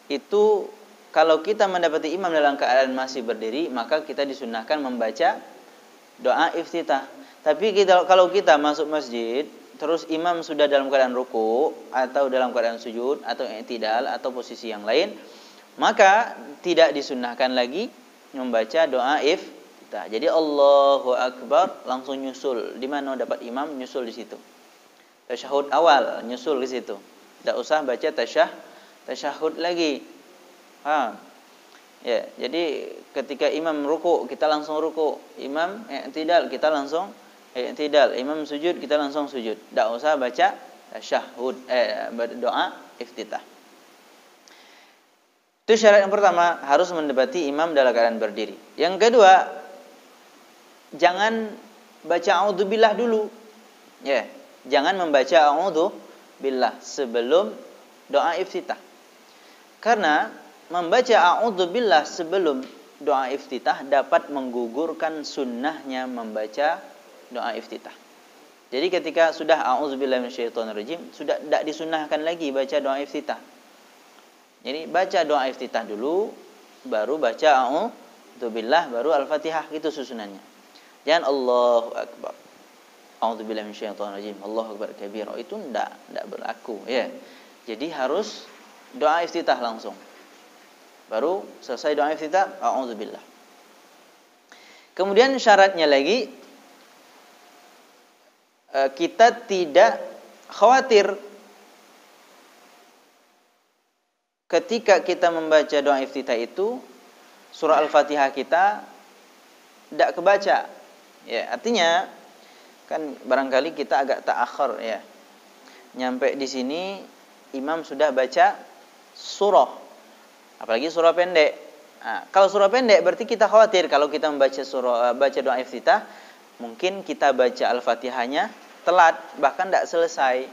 Itu kalau kita mendapati imam dalam keadaan masih berdiri, maka kita disunnahkan membaca doa iftitah. Tapi kalau kita masuk masjid, terus imam sudah dalam keadaan ruku atau dalam keadaan sujud atau i'tidal atau posisi yang lain, maka tidak disunnahkan lagi membaca doa iftitah. Jadi Allahu akbar langsung nyusul. Di mana dapat imam, nyusul di situ. Tasyahud awal nyusul di situ. Tidak usah baca tasyahud lagi. Paham? Ya, jadi ketika imam ruku, kita langsung ruku. Imam i'tidal, kita langsung i'tidal. Imam sujud, kita langsung sujud. Tidak usah baca tasyahud, doa iftitah. Itu syarat yang pertama, harus mendapati imam dalam keadaan berdiri. Yang kedua, jangan baca a'udzubillah dulu. Ya, jangan membaca a'udzubillah sebelum doa iftitah. Karena membaca a'udzubillah sebelum doa iftitah dapat menggugurkan sunnahnya membaca doa iftitah. Jadi ketika sudah a'udzubillahi minasyaitonirrajim, sudah tidak disunnahkan lagi baca doa iftitah. Jadi baca doa iftitah dulu, baru baca a'udzubillah, baru al-Fatihah, itu susunannya. Jangan Allahu akbar, a'udzubillahi minasyaitonirrajim, Allahu akbar kabira, itu tidak berlaku ya. Jadi harus doa iftitah langsung. Baru selesai doa iftitah, a'udzubillah. Kemudian syaratnya lagi kita tidak khawatir ketika kita membaca doa iftitah itu surah Al-Fatihah kita tidak kebaca. Ya, artinya kan barangkali kita agak ta'akhir ya. Nyampe di sini imam sudah baca surah. Apalagi surah pendek. Nah, kalau surah pendek berarti kita khawatir kalau kita membaca baca doa iftitah mungkin kita baca Al-Fatihahnya telat bahkan tidak selesai.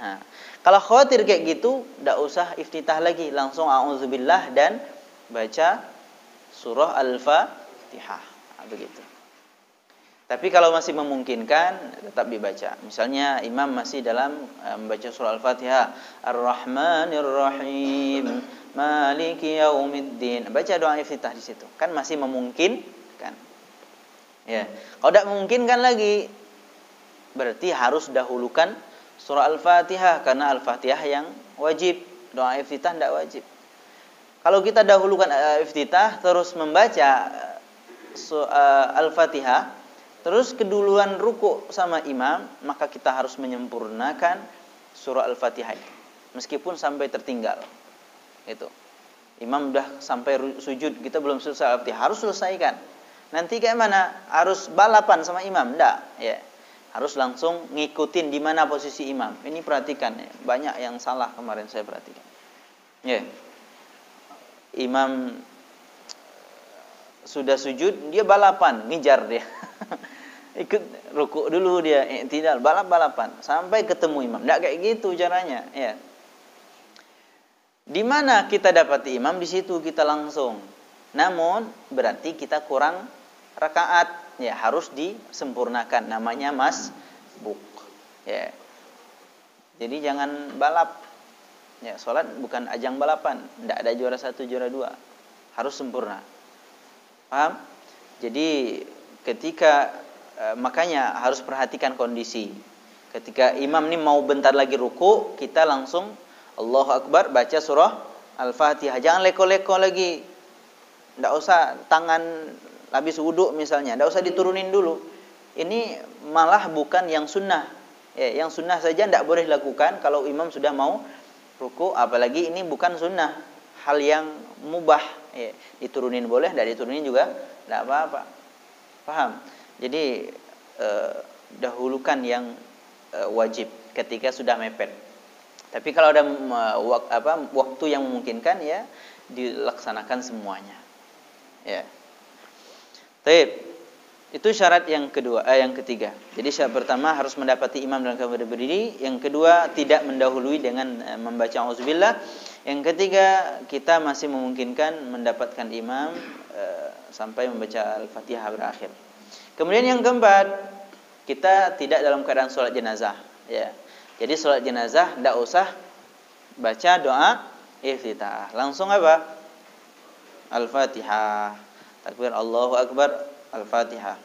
Nah, kalau khawatir kayak gitu, tidak usah iftitah lagi, langsung a'udzubillah dan baca surah Al-Fatihah. Nah, begitu. Tapi kalau masih memungkinkan, tetap dibaca. Misalnya imam masih dalam membaca surah Al-Fatihah, Ar-Rahmanir Rahim, Maliki Yaumiddin. Baca doa iftitah di situ. Kan masih memungkinkan. Ya. Kalau tidak memungkinkan lagi, berarti harus dahulukan surah Al-Fatihah karena Al-Fatihah yang wajib, doa iftitah tidak wajib. Kalau kita dahulukan iftitah terus membaca Al-Fatihah, terus keduluan ruku sama imam, maka kita harus menyempurnakan surah Al-Fatihah itu. Meskipun sampai tertinggal. Itu. Imam sudah sampai sujud, kita belum selesai Al-Fatihah, harus selesaikan. Nanti kayak mana? Harus balapan sama imam? Tidak, ya. Harus langsung ngikutin di mana posisi imam. Ini perhatikan ya. Banyak yang salah kemarin saya perhatikan. Ya. Imam sudah sujud, dia balapan, ngejar dia. Ikut rukuk dulu dia, tidak balap-balapan sampai ketemu imam. Enggak kayak gitu caranya, ya. Di mana kita dapati imam, di situ kita langsung. Namun berarti kita kurang rakaat. Ya, harus disempurnakan, namanya masbuk. Ya. Jadi jangan balap. Ya, salat bukan ajang balapan, tidak ada juara 1, juara 2. Harus sempurna. Paham? Jadi ketika makanya harus perhatikan kondisi. Ketika imam ini mau bentar lagi ruku, kita langsung Allahu Akbar baca surah Al-Fatihah. Jangan leko-leko lagi. Tidak usah tangan habis wudhu misalnya, tidak usah diturunin dulu. Ini malah bukan yang sunnah. Ya, yang sunnah saja tidak boleh dilakukan kalau imam sudah mau ruku, apalagi ini bukan sunnah, hal yang mubah. Ya, diturunin boleh, tidak diturunin juga tidak apa-apa. Paham? Jadi dahulukan yang wajib ketika sudah mepet. Tapi kalau ada waktu yang memungkinkan, ya dilaksanakan semuanya. Ya. Baik, itu syarat yang kedua, yang ketiga. Jadi syarat pertama harus mendapati imam dalam keadaan berdiri. Yang kedua tidak mendahului dengan membaca auzubillah. Yang ketiga kita masih memungkinkan mendapatkan imam sampai membaca Al-Fatihah berakhir. Kemudian yang keempat, kita tidak dalam keadaan sholat jenazah. Ya, jadi sholat jenazah tidak usah baca doa iftitah. Langsung apa? Al-Fatihah. Takbir Allahu Akbar, Al-Fatihah.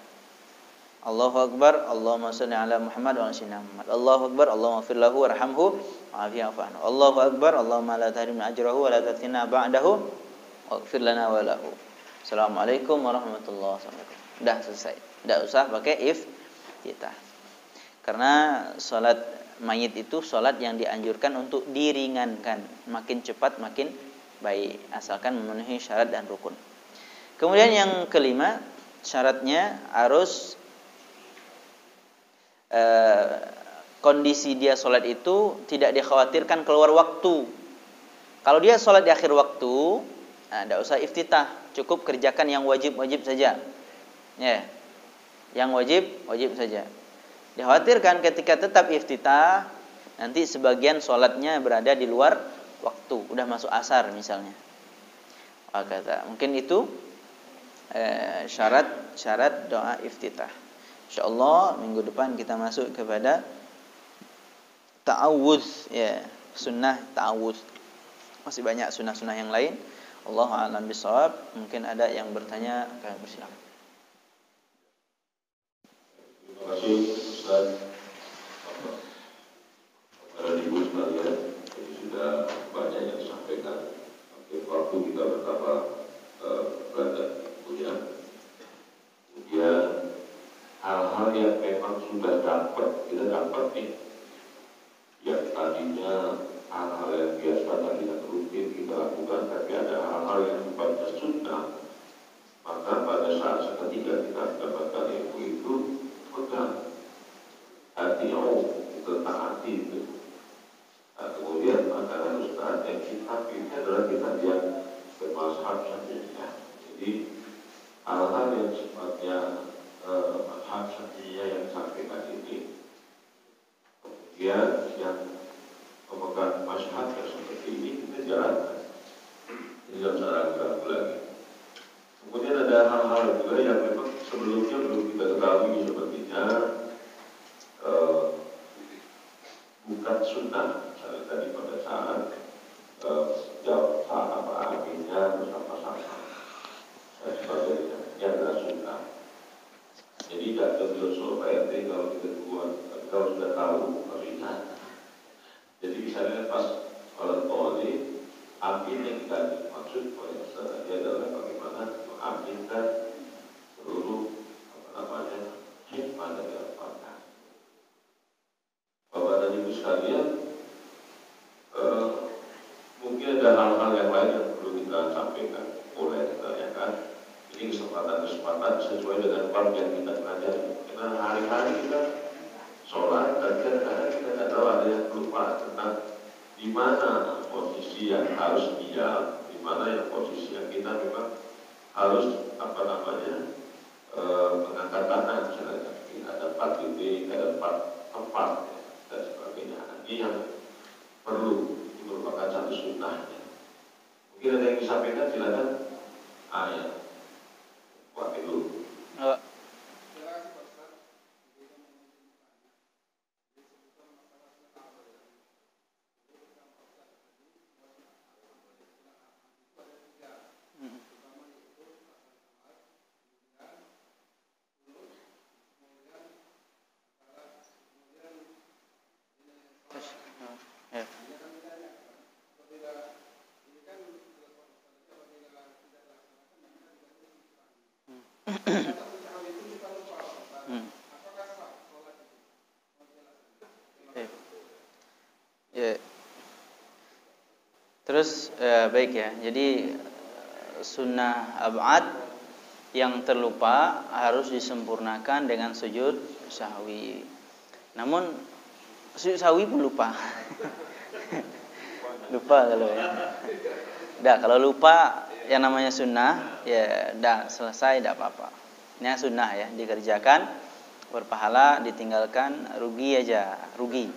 Allahu Akbar, Allahumma shalli ala Muhammad wa ala sayyidina Muhammad. Allahu Akbar, Allahumma ighfir lahu warhamhu wa'afihi wa'fu anhu. Allahu Akbar, Allahumma la tahrimna ajrahu wa la taftinna ba'dahu waghfir lana wa lahu. Assalamualaikum warahmatullahi wabarakatuh. Sudah selesai. Tidak usah pakai iftitah. Karena salat mayit itu salat yang dianjurkan untuk diringankan, makin cepat makin baik, asalkan memenuhi syarat dan rukun. Kemudian yang kelima, syaratnya harus kondisi dia sholat itu tidak dikhawatirkan keluar waktu. Kalau dia sholat di akhir waktu, tidak usah iftitah, cukup kerjakan yang wajib-wajib saja. Ya, yang wajib saja. Dikhawatirkan ketika tetap iftitah, nanti sebagian sholatnya berada di luar waktu, udah masuk asar misalnya. Mungkin itu syarat doa iftitah. Insyaallah minggu depan kita masuk kepada ta'awudz, ya, sunnah ta'awudz. Masih banyak sunnah-sunnah yang lain. Allahu a'lam bishawab. Mungkin ada yang bertanya, kami persilakan. Terima kasih Ustaz. Para ibu sekalian, ini sudah banyak yang disampaikan. Waktu kita betapa banyak punya. Kemudian hal-hal yang memang sudah dapat kita saat seketika kita mendapatkan ilmu itu, pegang hatinya, kita taati itu. Nah, kemudian makanan Ustaz yang kita pilih adalah kita yang bermazhab Syafi'iyah. Jadi hal-hal yang sifatnya mazhab Syafi'iyah yang disampaikan ini, kemudian yang memegang mazhab yang seperti ini kita jalankan. Ini tidak usah ragu-ragu lagi. Kemudian ada hal-hal juga yang memang sebelumnya belum kita ketahui, sepertinya bukan sunnah. Misalnya tadi pada saat jawab apa artinya bersama-sama dan sebagainya, ini adalah sunnah. Jadi tidak terus Pak RT kalau kita buat, tapi kalau sudah tahu harus ingat. Jadi misalnya pas kalau toli, amin yang kita maksud oleh Ustaz tadi adalah bagaimana mengaminkan seluruh hikmah dari Al-Fatihah. Bapak dan Ibu sekalian, mungkin ada hal-hal yang lain yang perlu kita sampaikan, boleh ditanyakan. Ini kesempatan sesuai dengan bab yang kita pelajari. Karena hari-hari kita sholat dan kadang-kadang kita tidak tahu, ada yang lupa tentang di mana posisi yang harus diam, di mana yang posisi yang kita memang harus mengangkat tangan, misalnya ada 4 titik, ada 4 tempat dan sebagainya. Ini yang perlu, ini merupakan satu sunnahnya. Mungkin ada yang disampaikan, silakan. Ya, wakil dulu. Terus baik ya. Jadi sunnah ab'ad yang terlupa harus disempurnakan dengan sujud sahwi. Namun sujud sahwi pun lupa. Lupa kalau ya. Kalau lupa yang namanya sunnah ya selesai, tidak apa-apa. Ini sunnah ya, dikerjakan berpahala, ditinggalkan rugi aja, rugi.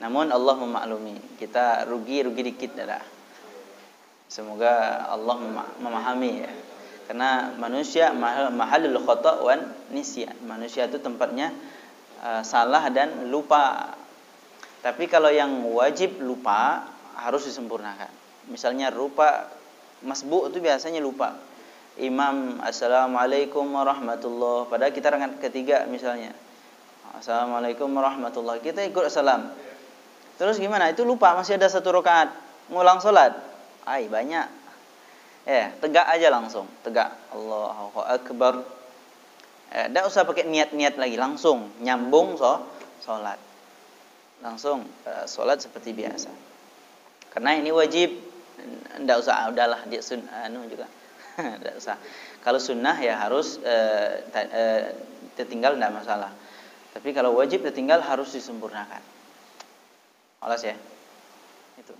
Namun Allah memaklumi, kita rugi dikit dah. Semoga Allah memahami ya. Karena manusia mahalul khata' wan nisyan. Manusia itu tempatnya salah dan lupa. Tapi kalau yang wajib lupa harus disempurnakan. Misalnya lupa masbu' itu biasanya lupa. Imam assalamualaikum warahmatullahi, padahal kita rakaat ketiga misalnya. Assalamualaikum warahmatullahi, kita ikut salam. Terus gimana? Itu lupa, masih ada 1 rakaat. Ngulang salat. Banyak. Tegak aja langsung, tegak. Allahu akbar. Enggak usah pakai niat-niat lagi, langsung nyambung salat. Langsung salat seperti biasa. Karena ini wajib. Enggak usah, udahlah dia sunnah juga. Enggak usah. Kalau sunnah ya harus tertinggal enggak masalah. Tapi kalau wajib tertinggal harus disempurnakan. Alas ya. Itu.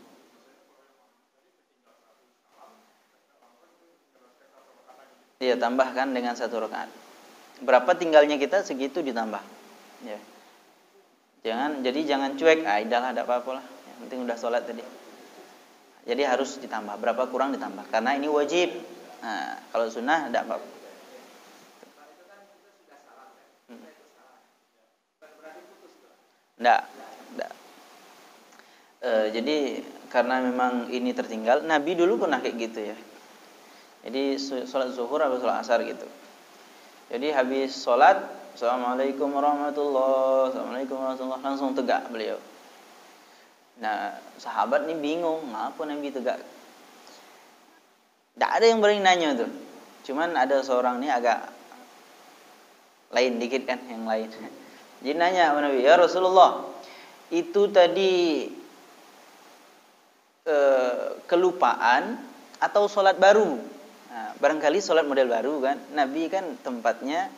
Iya, tambahkan dengan 1 rakaat. Berapa tinggalnya kita segitu ditambah. Ya. Jangan cuek. Idahlah, enggak apa-apa lah. Yang penting udah sholat tadi. Jadi harus ditambah. Berapa kurang ditambah. Karena ini wajib. Nah, kalau sunnah enggak apa-apa. Enggak. Jadi karena memang ini tertinggal, Nabi dulu pernah kayak gitu ya. Jadi sholat zuhur atau sholat asar gitu. Jadi habis sholat, assalamualaikum warahmatullahi wabarakatuh, langsung tegak beliau. Nah, sahabat nih bingung, ngapa Nabi tegak? Tidak ada yang berani nanya tuh. Cuman ada seorang nih agak lain dikit kan, yang lain. Jadi nanya sama Nabi, ya Rasulullah, itu tadi kelupaan atau sholat baru? Nah, Barangkali sholat model baru kan. Nabi kan tempatnya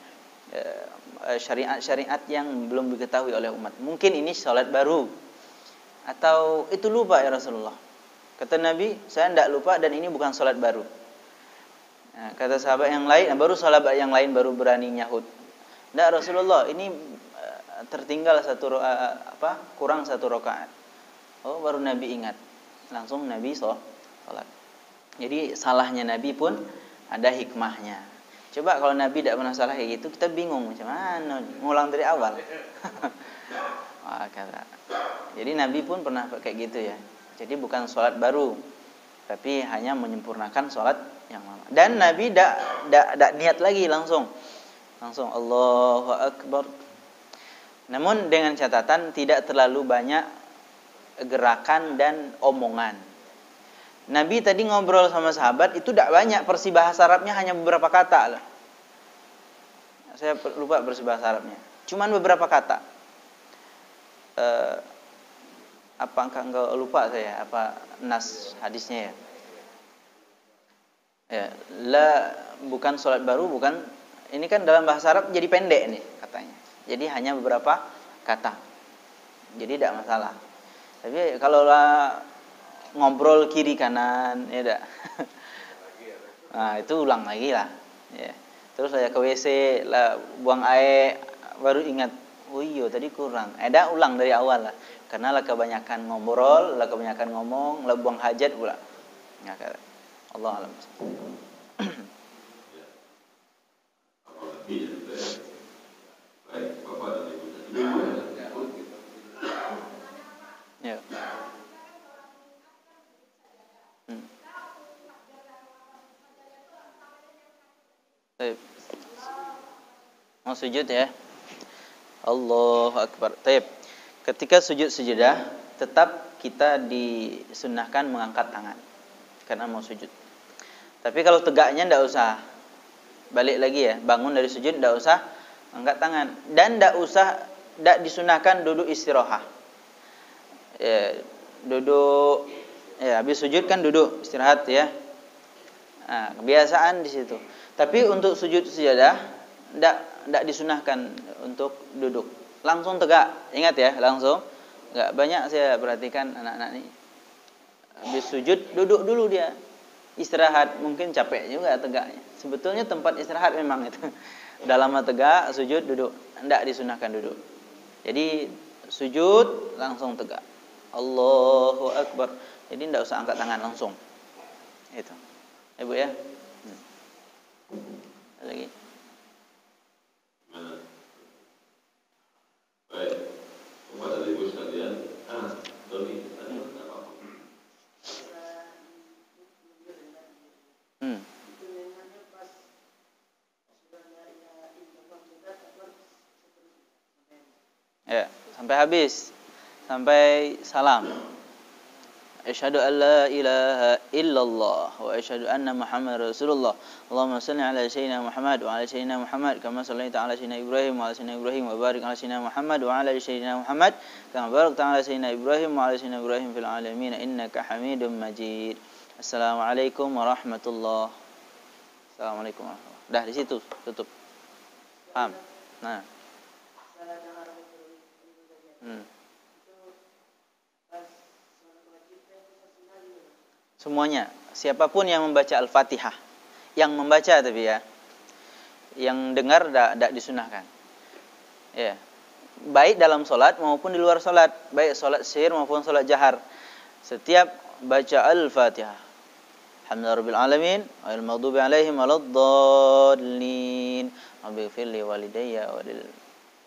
syariat-syariat yang belum diketahui oleh umat. Mungkin ini sholat baru. Atau itu lupa ya Rasulullah. Kata Nabi, saya tidak lupa dan ini bukan sholat baru. Nah, kata sahabat yang lain, sahabat yang lain baru berani nyahut. Tidak Rasulullah, ini tertinggal kurang satu rakaat. Oh, baru Nabi ingat. Langsung Nabi sholat. Jadi salahnya Nabi pun ada hikmahnya. Coba kalau Nabi tidak pernah salah kayak gitu, kita bingung macam mana ngulang dari awal. Wah, kata. Jadi Nabi pun pernah kayak gitu ya. Jadi bukan sholat baru, tapi hanya menyempurnakan sholat yang lama. Dan Nabi tidak niat lagi langsung Allahu Akbar. Namun dengan catatan tidak terlalu banyak gerakan dan omongan. Nabi tadi ngobrol sama sahabat itu tidak banyak, bahasa Arabnya hanya beberapa kata. Saya lupa bahasa Arabnya. Cuman beberapa kata. Enggak lupa saya nas hadisnya ya. Ya, bukan sholat baru, bukan. Ini kan dalam bahasa Arab jadi pendek nih katanya. Jadi hanya beberapa kata. Jadi tidak masalah. Tapi kalau ngobrol kiri kanan, ya tidak. Nah, itu ulang lagi lah. Ya. Terus saya ke WC, buang air, baru ingat, oh iya tadi kurang. Ulang dari awal lah. Karena kebanyakan ngobrol, kebanyakan ngomong, buang hajat pula. Ya, Allah alam. Ya. Baik. Mau sujud ya. Allahu Akbar. Baik. Ketika sujud sujudah, tetap kita disunnahkan mengangkat tangan karena mau sujud. Tapi kalau tegaknya tidak usah. Balik lagi ya, bangun dari sujud tidak usah angkat tangan dan tidak disunahkan duduk istirahat. Ya, duduk ya habis sujud kan duduk istirahat ya. Nah, kebiasaan di situ. Tapi untuk sujud sujudah tidak disunahkan untuk duduk. Langsung tegak. Ingat ya, langsung. Enggak banyak saya perhatikan anak-anak ini. Habis sujud duduk dulu dia. Istirahat, mungkin capek juga tegaknya. Sebetulnya tempat istirahat memang itu. Udah lama tegak, sujud duduk. Tidak disunahkan duduk. Jadi sujud langsung tegak. Allahu Akbar. Jadi tidak usah angkat tangan langsung. Itu. Ibu ya. Lagi. Baik. Kepada ibu sekalian, Doni. Ya, sampai habis. Sampai salam. Asyhadu an la ilaha illallah wa asyhadu anna Muhammadar Rasulullah. Allahumma shalli ala sayyidina Muhammad wa ala sayyidina Muhammad kama shallaita ala sayyidina Ibrahim wa ala sayyidina Ibrahim wa barik ala sayyidina Muhammad wa ala sayyidina Muhammad kama barakta ala sayyidina Ibrahim wa ala sayyidina Ibrahim fil alamin innaka Hamidum Majid. Assalamualaikum warahmatullahi. Assalamualaikum warahmatullahi. Dah di situ tutup. Paham? Nah. Semuanya, siapapun yang membaca Al-Fatihah, yang membaca tapi ya, yang dengar tidak disunahkan. Ya, baik dalam solat maupun di luar solat, baik solat sir maupun solat jahar, setiap baca Al-Fatihah. Alhamdulillahirabbil alamin, wal maghdubi alaihim waladdallin. Rabbighfirli walidayya walil.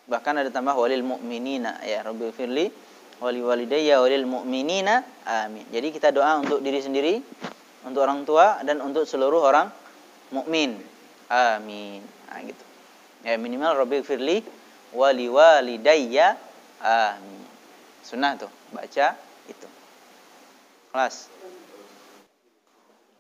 Bahkan ada tambah walil mu'minina ya, Rabbighfirli wali walidayya walil mu'minina amin. Jadi kita doa untuk diri sendiri, untuk orang tua dan untuk seluruh orang mukmin. Amin. Nah, gitu. Ya minimal Rabbighfirli wali walidayya amin. Sunnah tuh baca itu. Kelas.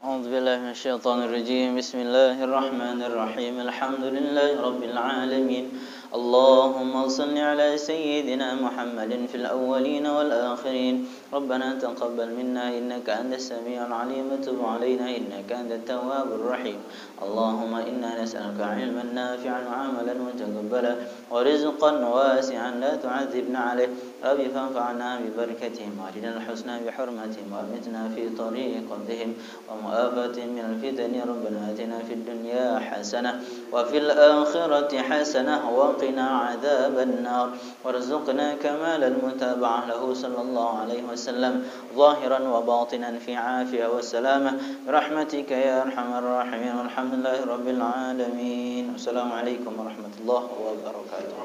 A'udzubillahi minasyaitonir rajim. Bismillahirrahmanirrahim. Alhamdulillahirabbil alamin. اللهم صل على سيدنا محمد في الأولين والآخرين. ربنا تقبل منا إنك أنت السميع العليم وتب علينا إنك أنت التواب الرحيم. اللهم إنا نسألك علما نافعا وعملا متقبلا ورزقا واسعا لا تعذبنا عليه. رب فانفعنا ببركتهم وأرنا الحسنى بحرمتهم وأمتنا في طريقتهم ومؤافاتهم من الفتن. ربنا آتنا في الدنيا حسنة وفي الآخرة حسنة وقنا عذاب النار وارزقنا كمال المتابعة له صلى الله عليه وسلم ظاهرا وباطنا في عافية والسلامة برحمتك يا أرحم الراحمين. والحمد لله رب العالمين. السلام عليكم ورحمة الله وبركاته.